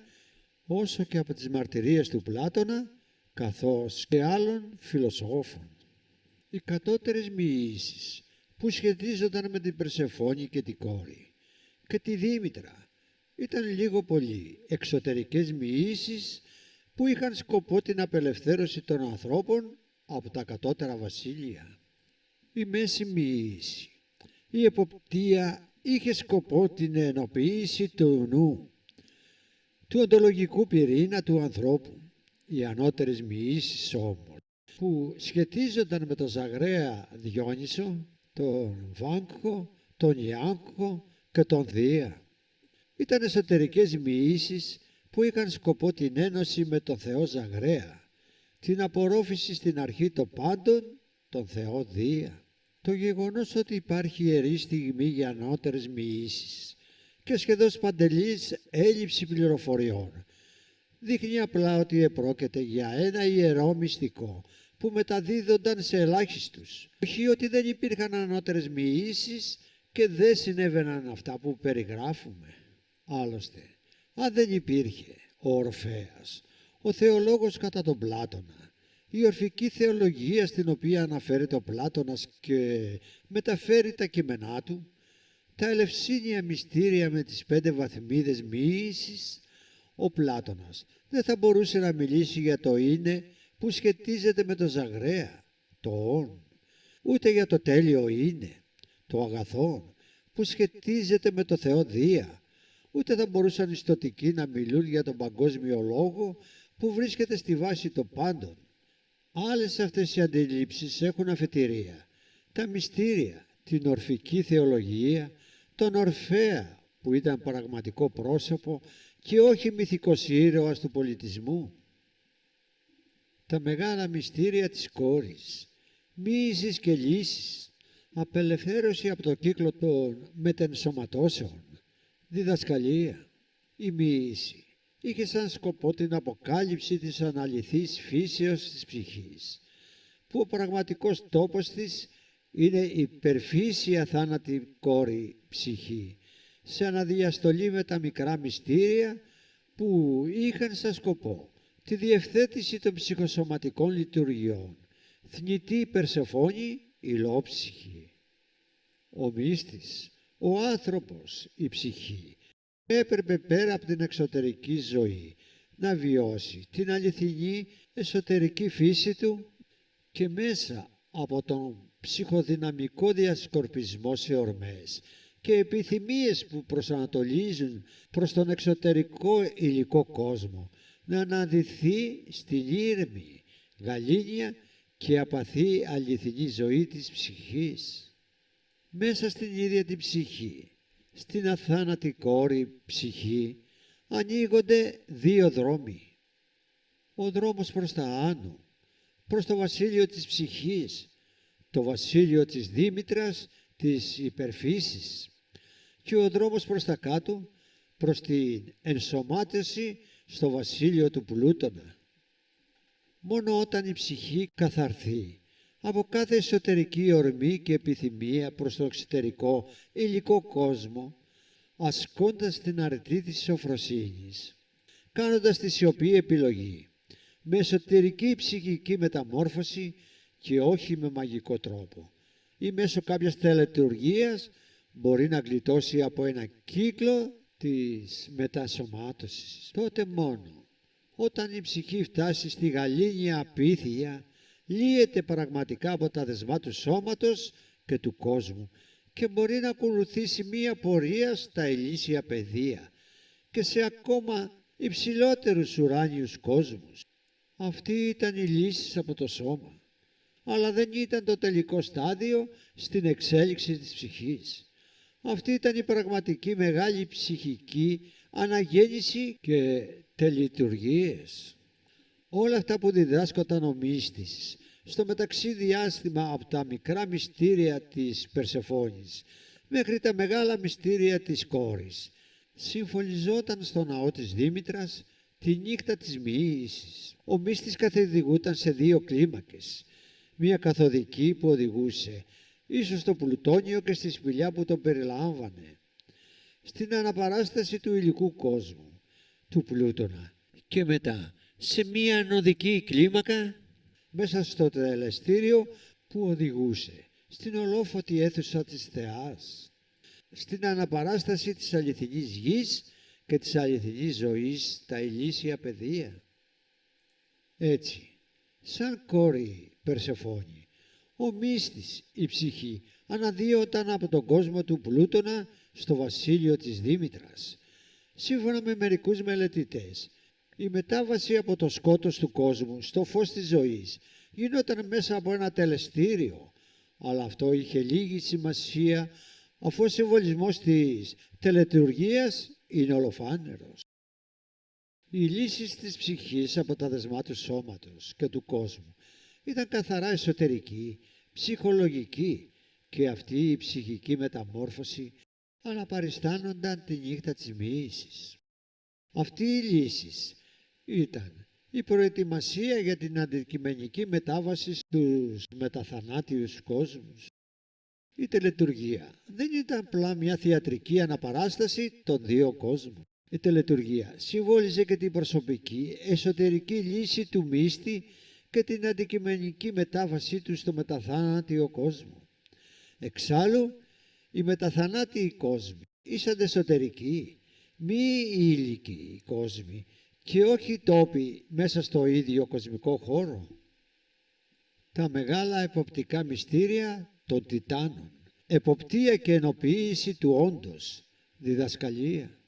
όσο και από τις μαρτυρίες του Πλάτωνα καθώς και άλλων φιλοσόφων. Οι κατώτερες μοιήσεις που σχετίζονταν με την Περσεφόνη και την κόρη και τη Δήμητρα ήταν λίγο πολύ εξωτερικές μοιήσεις που είχαν σκοπό την απελευθέρωση των ανθρώπων από τα κατώτερα βασίλεια. Η μέση μοιήση, η εποπτεία, είχε σκοπό την ενοποίηση του νου, του οντολογικού πυρήνα του ανθρώπου. Οι ανώτερες μοιήσεις όμως, που σχετίζονταν με τον Ζαγραία Διόνυσο, τον Βάγχο, τον Ιάκωβο και τον Δία, ήταν εσωτερικές μοιήσεις που είχαν σκοπό την ένωση με τον Θεό Ζαγραία, την απορρόφηση στην αρχή των πάντων, τον Θεό Δία. Το γεγονός ότι υπάρχει ιερή στιγμή για ανώτερες μοιήσεις και σχεδόν παντελής έλλειψη πληροφοριών δείχνει απλά ότι επρόκειται για ένα ιερό μυστικό που μεταδίδονταν σε ελάχιστους. Όχι ότι δεν υπήρχαν ανώτερες μοιήσεις και δεν συνέβαιναν αυτά που περιγράφουμε. Άλλωστε, αν δεν υπήρχε ο Ορφέας, ο θεολόγος κατά τον Πλάτωνα, η ορφική θεολογία στην οποία αναφέρεται ο Πλάτωνας και μεταφέρει τα κείμενά του, τα ελευσίνια μυστήρια με τις 5 βαθμίδες μοίησης, ο Πλάτωνας δεν θα μπορούσε να μιλήσει για το είναι που σχετίζεται με το Ζαγραία, το όν, ούτε για το τέλειο είναι, το αγαθόν, που σχετίζεται με το Θεό Δία, ούτε θα μπορούσαν οι στοτικοί να μιλούν για τον παγκόσμιο λόγο που βρίσκεται στη βάση των πάντων. Άλλες αυτές οι αντιλήψεις έχουν αφετηρία, τα μυστήρια, την ορφική θεολογία, τον Ορφέα που ήταν πραγματικό πρόσωπο και όχι μυθικός ήρωας του πολιτισμού, τα μεγάλα μυστήρια της κόρης, μοίησης και λύσης, απελευθέρωση από το κύκλο των μετενσωματώσεων, διδασκαλία. Η μοίηση είχε σαν σκοπό την αποκάλυψη της αναλυθής φύσεως της ψυχής, που ο πραγματικός τόπος της είναι η περφύσια θάνατη κόρη ψυχή, σε αναδιαστολή με τα μικρά μυστήρια που είχαν σαν σκοπό τη διευθέτηση των ψυχοσωματικών λειτουργιών, θνητή Περσεφόνη, ηλόψυχη. Ο μύστης, ο άνθρωπος, η ψυχή, έπρεπε πέρα από την εξωτερική ζωή να βιώσει την αληθινή εσωτερική φύση του και μέσα από τον ψυχοδυναμικό διασκορπισμό σε ορμές και επιθυμίες που προσανατολίζουν προς τον εξωτερικό υλικό κόσμο να αναδυθεί στην ήρεμη, γαλήνια και απαθή αληθινή ζωή της ψυχής. Μέσα στην ίδια την ψυχή, στην αθάνατη κόρη ψυχή, ανοίγονται 2 δρόμοι. Ο δρόμος προς τα άνω, προς το βασίλειο της ψυχής, το βασίλειο της Δήμητρας, της υπερφύσης, και ο δρόμος προς τα κάτω, προς την ενσωμάτωση στο βασίλειο του Πλούτονα. Μόνο όταν η ψυχή καθαρθεί από κάθε εσωτερική ορμή και επιθυμία προς το εξωτερικό υλικό κόσμο, ασκώντας την αρετή της σοφροσύνης, κάνοντας τη σιωπή επιλογή, με εσωτερική ψυχική μεταμόρφωση και όχι με μαγικό τρόπο, ή μέσω κάποιας τελετουργίας μπορεί να γλιτώσει από ένα κύκλο της μετασωμάτωσης. Τότε μόνο όταν η ψυχή φτάσει στη γαλήνια απίθεια, λύεται πραγματικά από τα δεσμά του σώματος και του κόσμου και μπορεί να ακολουθήσει μία πορεία στα ηλίσια πεδία και σε ακόμα υψηλότερους ουράνιους κόσμους. Αυτή ήταν η λύση από το σώμα, αλλά δεν ήταν το τελικό στάδιο στην εξέλιξη της ψυχής. Αυτή ήταν η πραγματική μεγάλη ψυχική αναγέννηση και τελετουργίες. Όλα αυτά που διδάσκονταν ο μύστης στο μεταξύ διάστημα, από τα μικρά μυστήρια της Περσεφόνης μέχρι τα μεγάλα μυστήρια της κόρης, συμφωνιζόταν στο ναό της Δήμητρας τη νύχτα της μοίησης. Ο μύστης καθοδηγούταν σε δύο κλίμακες, μία καθοδική που οδηγούσε ίσως στο πλουτόνιο και στη σπηλιά που τον περιλάμβανε, στην αναπαράσταση του υλικού κόσμου, του Πλούτονα, και μετά σε μία ανωδική κλίμακα μέσα στο τελεστήριο που οδηγούσε στην ολόφωτη αίθουσα της θεάς, στην αναπαράσταση της αληθινής γης και της αληθινής ζωής στα ηλίσια πεδία. Έτσι, σαν κόρη Περσεφόνη, ο μύστης, η ψυχή, αναδύονταν από τον κόσμο του Πλούτονα στο βασίλειο της Δήμητρας. Σύμφωνα με μερικούς μελετητές, η μετάβαση από το σκότος του κόσμου στο φως της ζωής γινόταν μέσα από ένα τελεστήριο, αλλά αυτό είχε λίγη σημασία αφού ο συμβολισμός της τελετουργίας είναι ολοφάνερος. Οι λύσεις της ψυχής από τα δεσμά του σώματος και του κόσμου ήταν καθαρά εσωτερική, ψυχολογική, και αυτή η ψυχική μεταμόρφωση αναπαριστάνονταν τη νύχτα της μοίησης. Αυτή η λύση ήταν η προετοιμασία για την αντικειμενική μετάβαση στους μεταθανάτιους κόσμους. Η τελετουργία δεν ήταν απλά μια θεατρική αναπαράσταση των δύο κόσμων. Η τελετουργία συμβόλιζε και την προσωπική εσωτερική λύση του μύστη και την αντικειμενική μετάβασή του στο μεταθάνατιο κόσμο. Εξάλλου, οι μεταθανάτιοι κόσμοι ήσαν εσωτερικοί, μη υλικοί κόσμοι και όχι τόποι μέσα στο ίδιο κοσμικό χώρο. Τα μεγάλα εποπτικά μυστήρια των Τιτάνων, εποπτεία και ενοποίηση του όντος, διδασκαλία.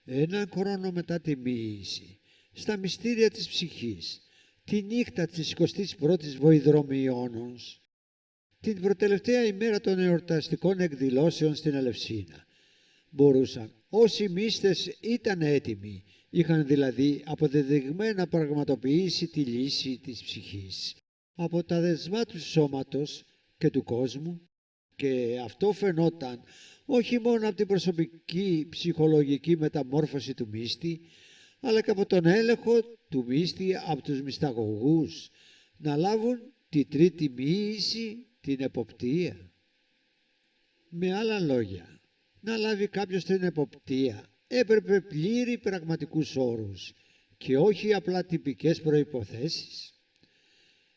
Έναν χρόνο μετά τη μοίηση, στα μυστήρια της ψυχής, τη νύχτα της 21ης Βοηδρομιώνος, την προτελευταία ημέρα των εορταστικών εκδηλώσεων στην Ελευσίνα, μπορούσαν όσοι μύστες ήταν έτοιμοι, είχαν δηλαδή αποδεδειγμένα πραγματοποιήσει τη λύση της ψυχής από τα δεσμά του σώματος και του κόσμου, και αυτό φαινόταν όχι μόνο από την προσωπική ψυχολογική μεταμόρφωση του μύστη, αλλά και από τον έλεγχο του μύστη από τους μυσταγωγούς να λάβουν τη τρίτη μοίηση, την εποπτεία. Με άλλα λόγια, να λάβει κάποιος την εποπτεία έπρεπε πλήρη πραγματικούς όρους και όχι απλά τυπικές προϋποθέσεις.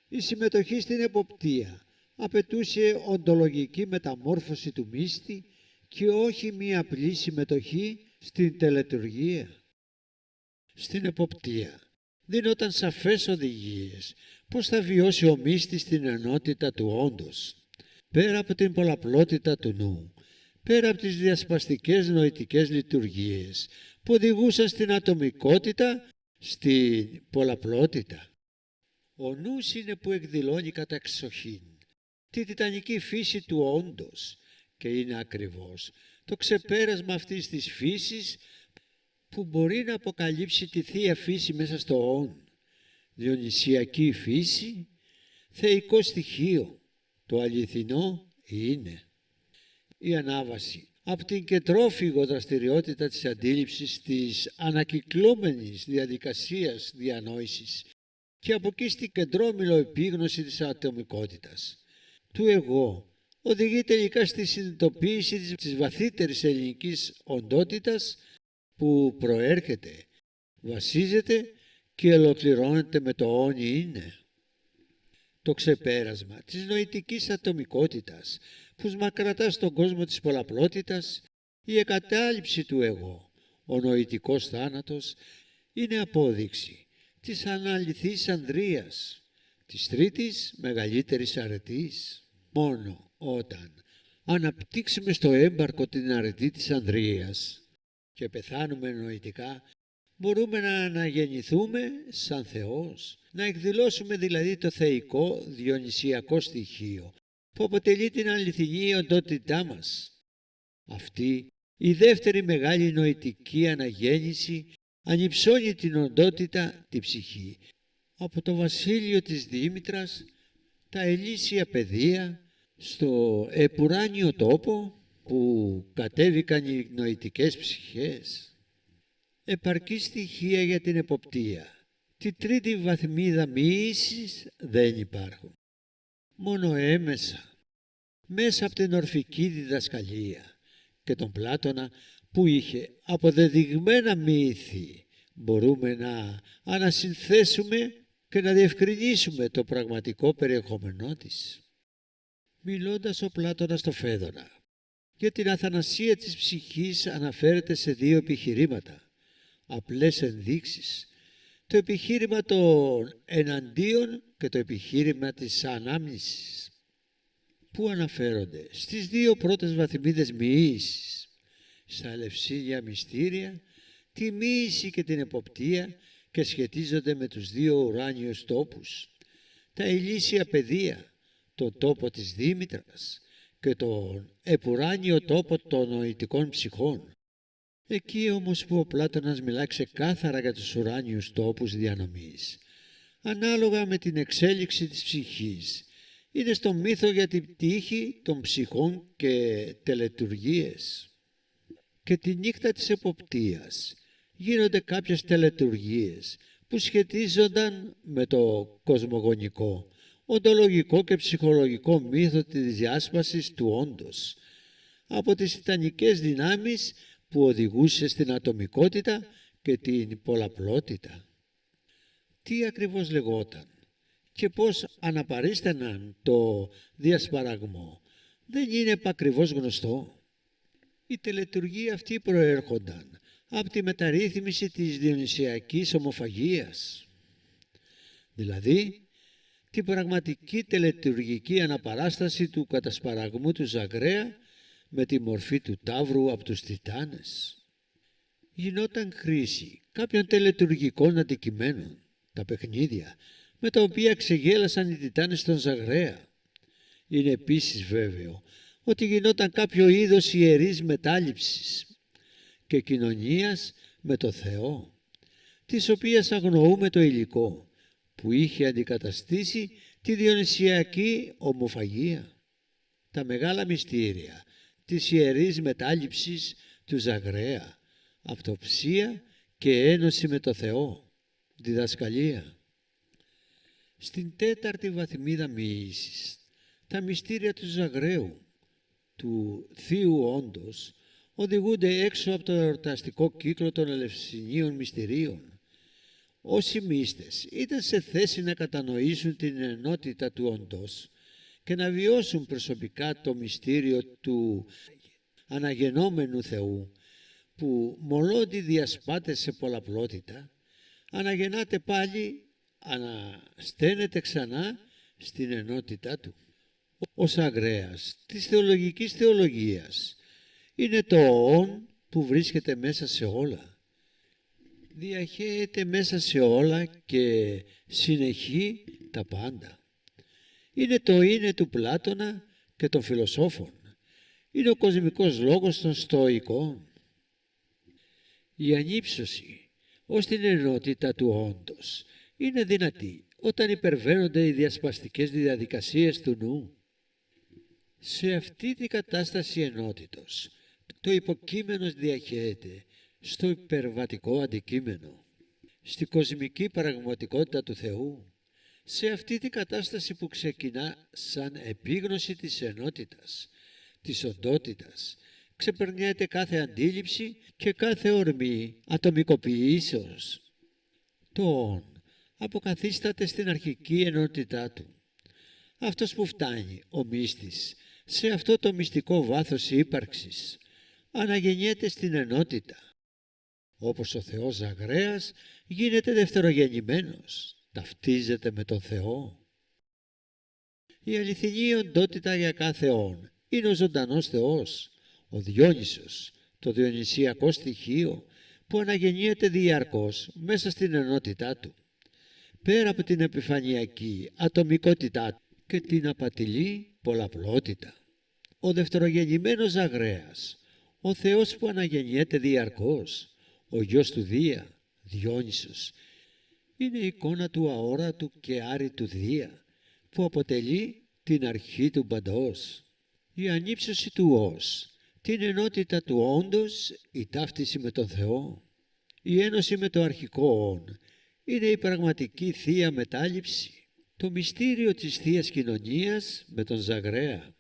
Η συμμετοχή στην εποπτεία απαιτούσε οντολογική μεταμόρφωση του μύστη και όχι μία απλή συμμετοχή στην τελετουργία. Στην εποπτεία δίνονταν σαφές οδηγίες πώς θα βιώσει ο μύστης την ενότητα του όντως, πέρα από την πολλαπλότητα του νου, πέρα από τις διασπαστικές νοητικές λειτουργίες που οδηγούσαν στην ατομικότητα, στην πολλαπλότητα. Ο νους είναι που εκδηλώνει κατά εξοχήν τη τιτανική φύση του όντος και είναι ακριβώς το ξεπέρασμα αυτής της φύσης που μπορεί να αποκαλύψει τη θεία φύση μέσα στο όν, διονυσιακή φύση, θεϊκό στοιχείο, το αληθινό είναι. Η ανάβαση από την κεντρόφυγο δραστηριότητα της αντίληψης της ανακυκλώμενης διαδικασίας διανόησης και από εκεί στην κεντρόμυλο επίγνωση της ατομικότητας του εγώ οδηγεί τελικά στη συνειδητοποίηση της βαθύτερης ελληνικής οντότητας που προέρχεται, βασίζεται και ολοκληρώνεται με το «όνει είναι». Το ξεπέρασμα της νοητικής ατομικότητας που μας κρατά στον κόσμο της πολλαπλότητας, η εγκατάλειψη του εγώ, ο νοητικός θάνατος, είναι απόδειξη της αναλυθής ανδρείας, της τρίτης μεγαλύτερης αρετής. Μόνο όταν αναπτύξουμε στο έμπαρκο την αρετή της ανδρείας και πεθάνουμε νοητικά, μπορούμε να αναγεννηθούμε σαν Θεός, να εκδηλώσουμε δηλαδή το θεϊκό διονυσιακό στοιχείο που αποτελεί την αληθινή οντότητά μας. Αυτή η δεύτερη μεγάλη νοητική αναγέννηση ανυψώνει την οντότητα, τη ψυχή, από το βασίλειο της Δήμητρας, τα ελίσια παιδεία, στο επουράνιο τόπο που κατέβηκαν οι νοητικές ψυχές. Επαρκή στοιχεία για την εποπτεία, τη τρίτη βαθμίδα μοίησης δεν υπάρχουν. Μόνο έμεσα, μέσα από την ορφική διδασκαλία και τον Πλάτωνα που είχε αποδεδειγμένα μύθι, μπορούμε να ανασυνθέσουμε και να διευκρινίσουμε το πραγματικό περιεχόμενό της. Μιλώντας ο Πλάτωνας στο Φέδωνα για την αθανασία της ψυχής αναφέρεται σε δύο επιχειρήματα, απλές ενδείξεις, το επιχείρημα των εναντίον και το επιχείρημα της ανάμνησης, που αναφέρονται στις δύο πρώτες βαθμίδες μοιήσης, στα ελευσίνια μυστήρια, τη μοίηση και την εποπτεία, και σχετίζονται με τους δύο ουράνιους τόπους, τα ηλίσια παιδεία, τον τόπο της Δήμητρας και τον επουράνιο τόπο των νοητικών ψυχών. Εκεί όμως που ο Πλάτωνας μιλά ξεκάθαρα για τους ουράνιους τόπους διανομής, ανάλογα με την εξέλιξη της ψυχής, είναι στο μύθο για την τύχη των ψυχών και τελετουργίες. Και τη νύχτα της εποπτείας γίνονται κάποιες τελετουργίες που σχετίζονταν με το κοσμογονικό, οντολογικό και ψυχολογικό μύθο της διάσπασης του όντος από τις τιτανικές δυνάμεις που οδηγούσε στην ατομικότητα και την πολλαπλότητα. Τι ακριβώς λεγόταν και πώς αναπαρίσταναν το διασπαραγμό δεν είναι επακριβώς γνωστό. Οι τελετουργοί αυτοί προέρχονταν από τη μεταρρύθμιση της διονυσιακής ομοφαγίας, δηλαδή την πραγματική τελετουργική αναπαράσταση του κατασπαραγμού του Ζαγραία με τη μορφή του ταύρου από τους Τιτάνες. Γινόταν χρήση κάποιων τελετουργικών αντικειμένων, τα παιχνίδια με τα οποία ξεγέλασαν οι Τιτάνες στον Ζαγραία. Είναι επίσης βέβαιο ότι γινόταν κάποιο είδος ιερής μετάληψης και κοινωνίας με το Θεό, της οποίας αγνοούμε το υλικό που είχε αντικαταστήσει τη διονυσιακή ομοφαγία. Τα μεγάλα μυστήρια της ιερής μετάληψης του Ζαγραία, αυτοψία και ένωση με το Θεό, διδασκαλία. Στην τέταρτη βαθμίδα μοιήσης, τα μυστήρια του Ζαγραίου, του Θείου όντως, οδηγούνται έξω από το εορταστικό κύκλο των ελευσινίων μυστηρίων. Όσοι μύστες ήταν σε θέση να κατανοήσουν την ενότητα του όντως και να βιώσουν προσωπικά το μυστήριο του αναγεννόμενου Θεού, που μολόντι διασπάται σε πολλαπλότητα, αναγεννάται πάλι, ανασταίνεται ξανά στην ενότητά του. Ο Ζαγρέας της θεολογικής θεολογίας είναι το «ον» που βρίσκεται μέσα σε όλα. Διαχέεται μέσα σε όλα και συνεχεί τα πάντα. Είναι το «είναι» του Πλάτωνα και των φιλοσόφων. Είναι ο κοσμικός λόγος των Στοικών. Η ανύψωση ως την ενότητα του όντος είναι δυνατή όταν υπερβαίνονται οι διασπαστικές διαδικασίες του νου. Σε αυτή την κατάσταση ενότητος, το υποκείμενο διαχέεται στο υπερβατικό αντικείμενο, στη κοσμική πραγματικότητα του Θεού. Σε αυτή την κατάσταση που ξεκινά σαν επίγνωση της ενότητας, της οντότητας, ξεπερνιέται κάθε αντίληψη και κάθε ορμή ατομικοποιήσεως. Το «ον» αποκαθίσταται στην αρχική ενότητά του. Αυτός που φτάνει, ο μύστης, σε αυτό το μυστικό βάθος ύπαρξης, αναγεννιέται στην ενότητα. Όπως ο Θεός Ζαγρέας γίνεται δευτερογεννημένος, ταυτίζεται με τον Θεό. Η αληθινή οντότητα για κάθε όν είναι ο ζωντανός Θεός, ο Διόνυσος, το διονυσιακό στοιχείο που αναγεννιέται διαρκώς μέσα στην ενότητά του. Πέρα από την επιφανειακή ατομικότητά του και την απατηλή πολλαπλότητα. Ο δευτερογεννημένος Ζαγρέας, ο Θεός που αναγεννιέται διαρκώς, ο γιος του Δία, Διόνυσος, είναι η εικόνα του αόρατου και άρρητου Δία, που αποτελεί την αρχή του παντός. Η ανύψωση του ως, την ενότητα του όντως, η ταύτιση με τον Θεό, η ένωση με το αρχικό όν, είναι η πραγματική θεία μετάληψη, το μυστήριο της θείας κοινωνίας με τον Ζαγρέα,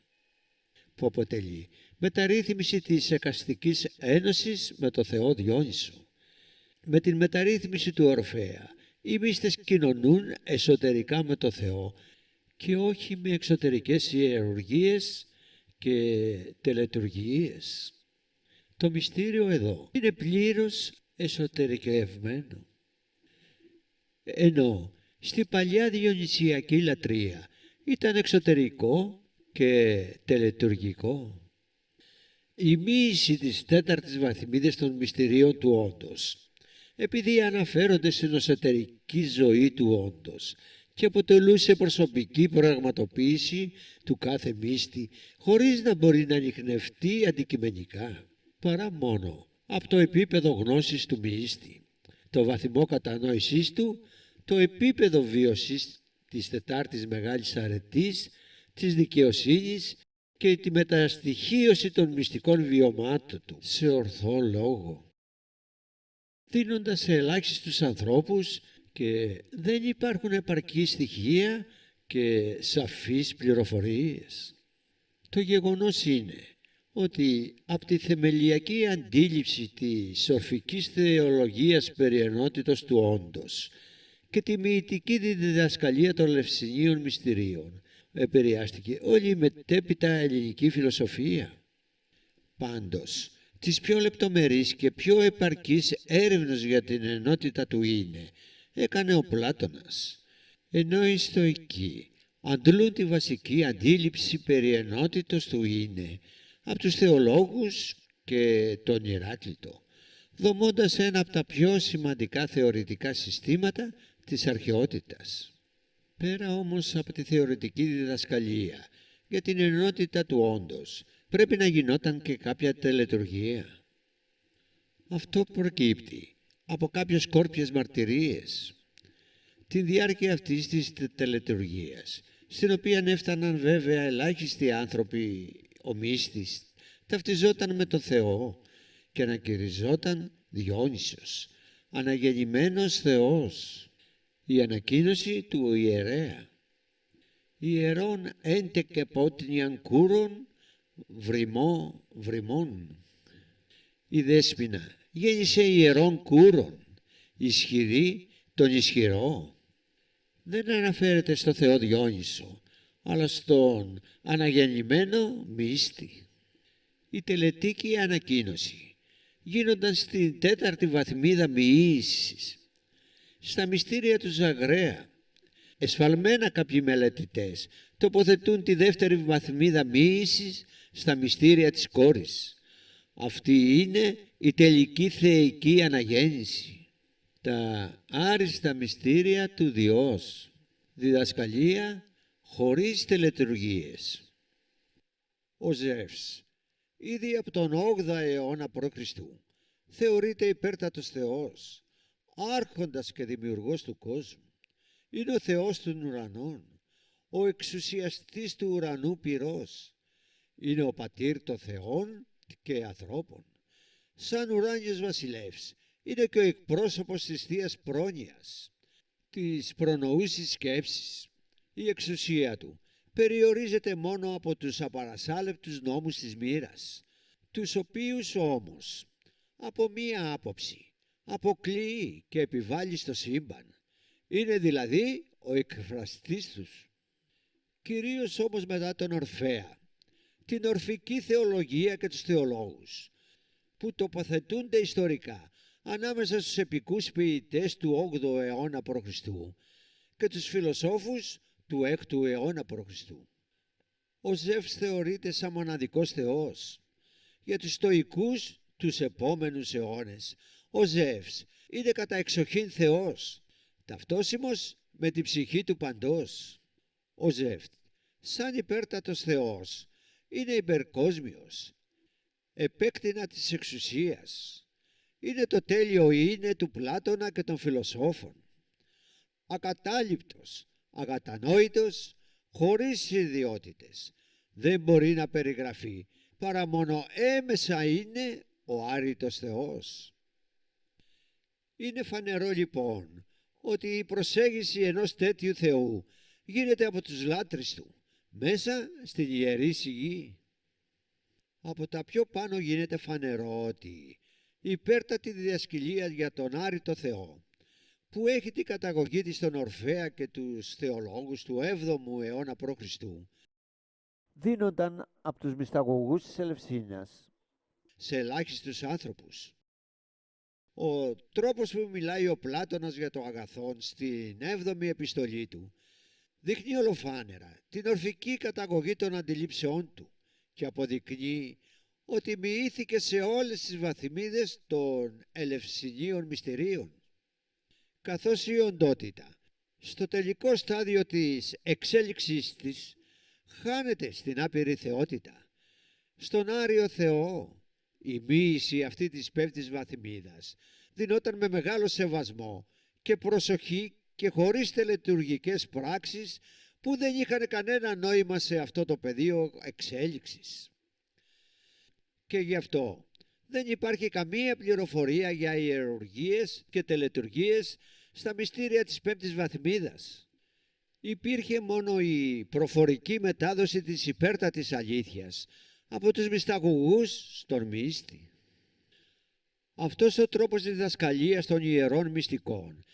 που αποτελεί μεταρρύθμιση της εκαστικής ένωσης με το Θεό Διόνυσο. Με την μεταρρύθμιση του Ορφέα, οι μύστες κοινωνούν εσωτερικά με το Θεό και όχι με εξωτερικές ιερουργίες και τελετουργίες. Το μυστήριο εδώ είναι πλήρως εσωτερικευμένο. Ενώ στη παλιά διονυσιακή λατρεία ήταν εξωτερικό και τελετουργικό. Η μοίηση της τέταρτης βαθμίδας των μυστηρίων του όντως, επειδή αναφέρονται στην εσωτερική ζωή του όντως και αποτελούσε προσωπική πραγματοποίηση του κάθε μύστη, χωρίς να μπορεί να ανιχνευτεί αντικειμενικά, παρά μόνο από το επίπεδο γνώσης του μύστη, το βαθμό κατανόησής του, το επίπεδο βίωσης της τετάρτης μεγάλης αρετής, της δικαιοσύνης και τη μεταστοιχίωση των μυστικών βιωμάτων του σε ορθό λόγο, δίνοντας σε ελάχιστους ανθρώπους και δεν υπάρχουν επαρκή στοιχεία και σαφείς πληροφορίες. Το γεγονός είναι ότι από τη θεμελιακή αντίληψη της ορφικής θεολογίας περί ενότητος του όντως και τη μυητική διδασκαλία των Λευσινίων μυστηρίων επηρεάστηκε όλη η μετέπειτα ελληνική φιλοσοφία. Πάντως, τις πιο λεπτομερείς και πιο επαρκείς έρευνες για την ενότητα του είναι έκανε ο Πλάτωνας, ενώ οι Στοικοί αντλούν τη βασική αντίληψη περί ενότητος του είναι από τους θεολόγους και τον Ηράκλειτο, δομώντας ένα από τα πιο σημαντικά θεωρητικά συστήματα της αρχαιότητας. Πέρα όμως από τη θεωρητική διδασκαλία για την ενότητα του όντως, πρέπει να γινόταν και κάποια τελετουργία. Αυτό προκύπτει από κάποιες σκόρπιες μαρτυρίες. Τη διάρκεια αυτής της τελετουργίας, στην οποία έφταναν βέβαια ελάχιστοι άνθρωποι, ο μύστης ταυτιζόταν με το Θεό και ανακηρυζόταν Διόνυσος, αναγεννημένος Θεός, η ανακοίνωση του ιερέα. Ιερών έντε και πότνιαν κούρων βρυμών. Η Δέσποινα γέννησε ιερών κούρων, ισχυρή τον ισχυρό. Δεν αναφέρεται στο Θεό Διόνυσο, αλλά στον αναγεννημένο μύστη. Η τελετική ανακοίνωση γίνονταν στην τέταρτη βαθμίδα μοιήσης, στα μυστήρια του Ζαγρέα. Εσφαλμένα κάποιοι μελετητές τοποθετούν τη δεύτερη βαθμίδα μοίησης στα μυστήρια της κόρης. Αυτή είναι η τελική θεϊκή αναγέννηση. Τα άριστα μυστήρια του Διός. Διδασκαλία χωρίς τελετουργίες. Ο Ζεύς, ήδη από τον 8ο αιώνα π.Χ. θεωρείται υπέρτατος Θεός, άρχοντας και δημιουργός του κόσμου. Είναι ο Θεός των ουρανών, ο εξουσιαστής του ουρανού πυρός. Είναι ο πατήρ των θεών και ανθρώπων. Σαν ουράνιος βασιλεύς είναι και ο εκπρόσωπος της Θείας Πρόνοιας, της προνοούσης σκέψης. Η εξουσία του περιορίζεται μόνο από τους απαρασάλεπτους νόμους της μοίρας, τους οποίους όμως από μία άποψη αποκλείει και επιβάλλει στο σύμπαν, Είναι δηλαδή ο εκφραστής τους. Κυρίως όμως μετά τον Ορφέα, την ορφική θεολογία και τους θεολόγους, που τοποθετούνται ιστορικά ανάμεσα στους επικούς ποιητές του 8ου αιώνα π.Χ. και τους φιλοσόφους του 6ου αιώνα π.Χ. Ο Ζεύς θεωρείται σαν μοναδικός θεός. Για τους στοικούς τους επόμενους αιώνες, ο Ζεύς είναι κατά εξοχήν θεός, ταυτόσιμος με την ψυχή του παντός. Ο Ζεύς, σαν υπέρτατος θεός, είναι υπερκόσμιος, επέκτηνα της εξουσίας. Είναι το τέλειο είναι του Πλάτωνα και των φιλοσόφων. Ακατάληπτος, ακατανόητος, χωρίς ιδιότητες. Δεν μπορεί να περιγραφεί, παρά μόνο έμεσα είναι ο άρρητος Θεός. Είναι φανερό λοιπόν ότι η προσέγγιση ενός τέτοιου Θεού γίνεται από τους λάτρεις του, μέσα στην Ιερή Σιγή. Από τα πιο πάνω γίνεται φανερό ότι η υπέρτατη διδασκαλία για τον άρρητο Θεό, που έχει την καταγωγή της στον Ορφέα και τους θεολόγους του 7ου αιώνα π.Χ., δίνονταν από τους μυσταγωγούς της Ελευσίνας σε ελάχιστους άνθρωπους. Ο τρόπος που μιλάει ο Πλάτωνας για το αγαθόν στην 7η επιστολή του δείχνει ολοφάνερα την ορφική καταγωγή των αντιλήψεών του και αποδεικνύει ότι μοιήθηκε σε όλες τις βαθμίδες των ελευσινίων μυστηρίων, καθώς η οντότητα στο τελικό στάδιο της εξέλιξής της χάνεται στην άπειρη θεότητα. Στον Άριο Θεό η μοίηση αυτή της πέμπτης βαθμίδας δινόταν με μεγάλο σεβασμό και προσοχή και χωρίς τελετουργικές πράξεις που δεν είχαν κανένα νόημα σε αυτό το πεδίο εξέλιξης. Και γι' αυτό δεν υπάρχει καμία πληροφορία για ιερουργίες και τελετουργίες στα μυστήρια της πέμπτης βαθμίδας. Υπήρχε μόνο η προφορική μετάδοση της υπέρτατης αλήθειας από τους μυσταγωγούς στον μύστη. Αυτός ο τρόπος διδασκαλίας των ιερών μυστικών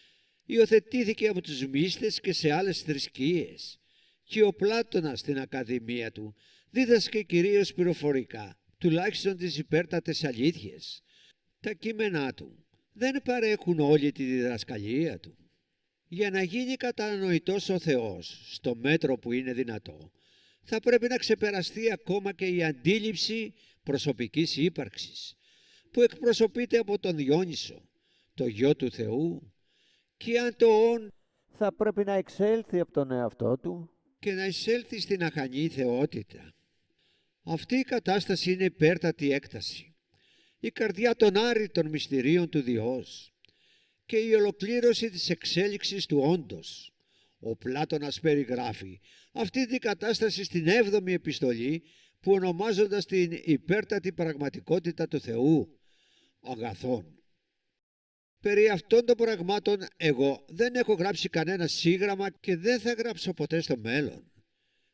υιοθετήθηκε από τους μύστες και σε άλλες θρησκείες, και ο Πλάτωνας στην Ακαδημία του δίδασκε κυρίως πληροφορικά, τουλάχιστον τις υπέρτατες αλήθειες. Τα κείμενά του δεν παρέχουν όλη τη διδασκαλία του. Για να γίνει κατανοητός ο Θεός στο μέτρο που είναι δυνατό, θα πρέπει να ξεπεραστεί ακόμα και η αντίληψη προσωπικής ύπαρξης, που εκπροσωπείται από τον Διόνυσο, το γιο του Θεού, και αν το «ον» θα πρέπει να εξέλθει από τον εαυτό του και να εισέλθει στην αχανή θεότητα. Αυτή η κατάσταση είναι υπέρτατη έκταση, η καρδιά των άρρητων μυστηρίων του Διός και η ολοκλήρωση της εξέλιξης του όντος. Ο Πλάτωνας περιγράφει αυτή την κατάσταση στην 7η επιστολή, που ονομάζοντας την υπέρτατη πραγματικότητα του Θεού αγαθόν. Περί αυτών των πραγμάτων εγώ δεν έχω γράψει κανένα σύγγραμμα και δεν θα γράψω ποτέ στο μέλλον,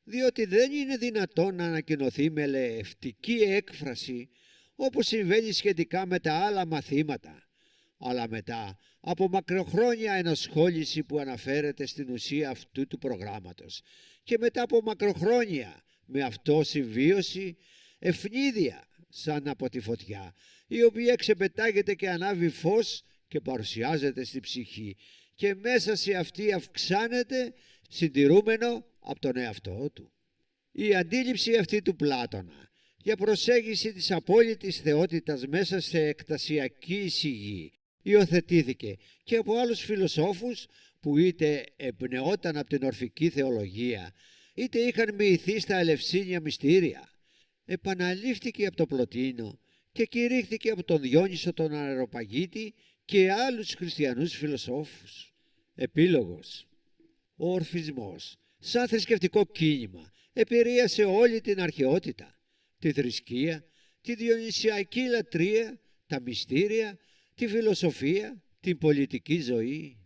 διότι δεν είναι δυνατόν να ανακοινωθεί με λευτική έκφραση όπως συμβαίνει σχετικά με τα άλλα μαθήματα, αλλά μετά από μακροχρόνια ενασχόληση που αναφέρεται στην ουσία αυτού του προγράμματος και μετά από μακροχρόνια με αυτό συμβίωση, ευνίδια σαν από τη φωτιά, η οποία ξεπετάγεται και ανάβει φως και παρουσιάζεται στη ψυχή και μέσα σε αυτή αυξάνεται συντηρούμενο από τον εαυτό του. Η αντίληψη αυτή του Πλάτωνα για προσέγγιση της απόλυτης θεότητας μέσα σε εκτασιακή εισηγή υιοθετήθηκε και από άλλους φιλοσόφους που είτε εμπνεόταν από την ορφική θεολογία είτε είχαν μοιηθεί στα ελευσίνια μυστήρια. Επαναλήφθηκε από τον Πλωτίνο και κηρύχθηκε από τον Διόνυσο τον Αεροπαγίτη και άλλους χριστιανούς φιλοσόφους. Επίλογος. Ο ορφισμός σαν θρησκευτικό κίνημα επηρέασε όλη την αρχαιότητα, τη θρησκεία, τη διονυσιακή λατρεία, τα μυστήρια, τη φιλοσοφία, την πολιτική ζωή.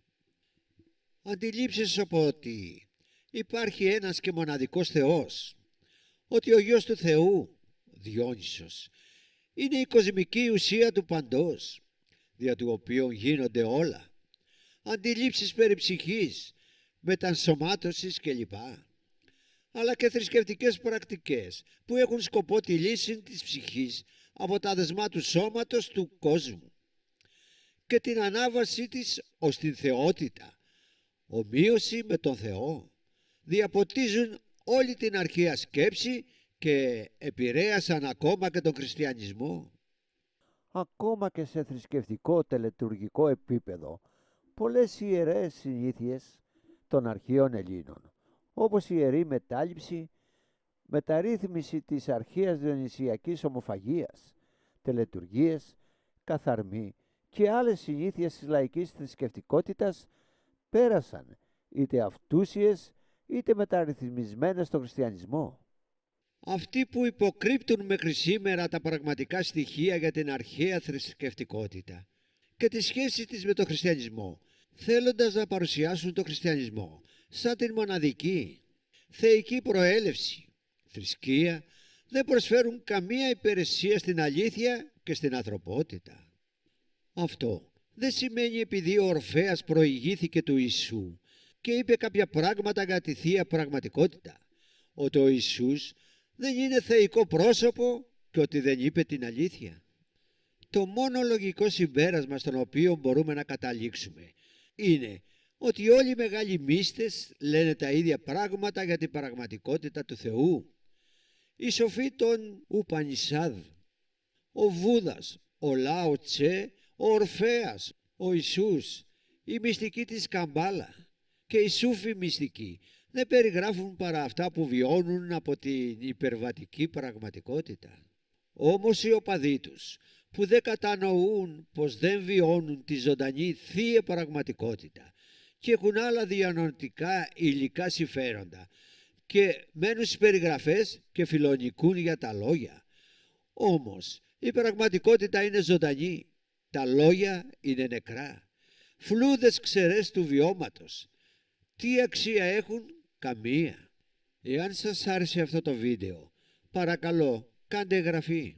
Αντιλήψεις από ότι υπάρχει ένας και μοναδικός Θεός, ότι ο Γιος του Θεού, Διόνυσος, είναι η κοσμική ουσία του παντός, δια του οποίου γίνονται όλα. αντιλήψεις περί ψυχής, μετανσωμάτωσης κλπ. Αλλά και θρησκευτικές πρακτικές που έχουν σκοπό τη λύση της ψυχής από τα δεσμά του σώματος του κόσμου και την ανάβασή της ως την θεότητα, ομοίωση με τον Θεό, διαποτίζουν όλη την αρχαία σκέψη και επηρέασαν ακόμα και τον χριστιανισμό. Ακόμα και σε θρησκευτικό τελετουργικό επίπεδο, πολλές ιερές συνήθειες των αρχαίων Ελλήνων, όπως η ιερή μετάληψη, μεταρρύθμιση της αρχαίας διονυσιακής ομοφαγίας, τελετουργίες, καθαρμή και άλλες συνήθειες της λαϊκής θρησκευτικότητας πέρασαν είτε αυτούσιες είτε μεταρρυθμισμένες στον χριστιανισμό. Αυτοί που υποκρύπτουν μέχρι σήμερα τα πραγματικά στοιχεία για την αρχαία θρησκευτικότητα και τη σχέση της με τον χριστιανισμό, θέλοντας να παρουσιάσουν τον χριστιανισμό σαν την μοναδική θεϊκή προέλευση θρησκεία, δεν προσφέρουν καμία υπηρεσία στην αλήθεια και στην ανθρωπότητα. Αυτό δεν σημαίνει επειδή ο Ορφέας προηγήθηκε του Ιησού και είπε κάποια πράγματα για τη Θεία Πραγματικότητα, ότι ο Ιησούς δεν είναι θεϊκό πρόσωπο και ότι δεν είπε την αλήθεια. Το μόνο λογικό συμπέρασμα στον οποίο μπορούμε να καταλήξουμε είναι ότι όλοι οι μεγάλοι μύστες λένε τα ίδια πράγματα για την πραγματικότητα του Θεού. Οι σοφοί των Ουπανισάδ, ο Βούδας, ο Λάο Τσε, ο Ορφέας, ο Ιησούς, οι μυστικοί της Καμπάλα και οι Σούφοι μυστικοί δεν περιγράφουν παρά αυτά που βιώνουν από την υπερβατική πραγματικότητα. Όμως οι οπαδοί τους που δεν κατανοούν πως δεν βιώνουν τη ζωντανή Θεία Πραγματικότητα και έχουν άλλα διανοητικά υλικά συμφέροντα και μένουν στις περιγραφές και φιλονικούν για τα λόγια. Όμως η πραγματικότητα είναι ζωντανή, τα λόγια είναι νεκρά, φλούδες ξερές του βιώματος. Τι αξία έχουν? Καμία. Εάν σας άρεσε αυτό το βίντεο, παρακαλώ κάντε εγγραφή.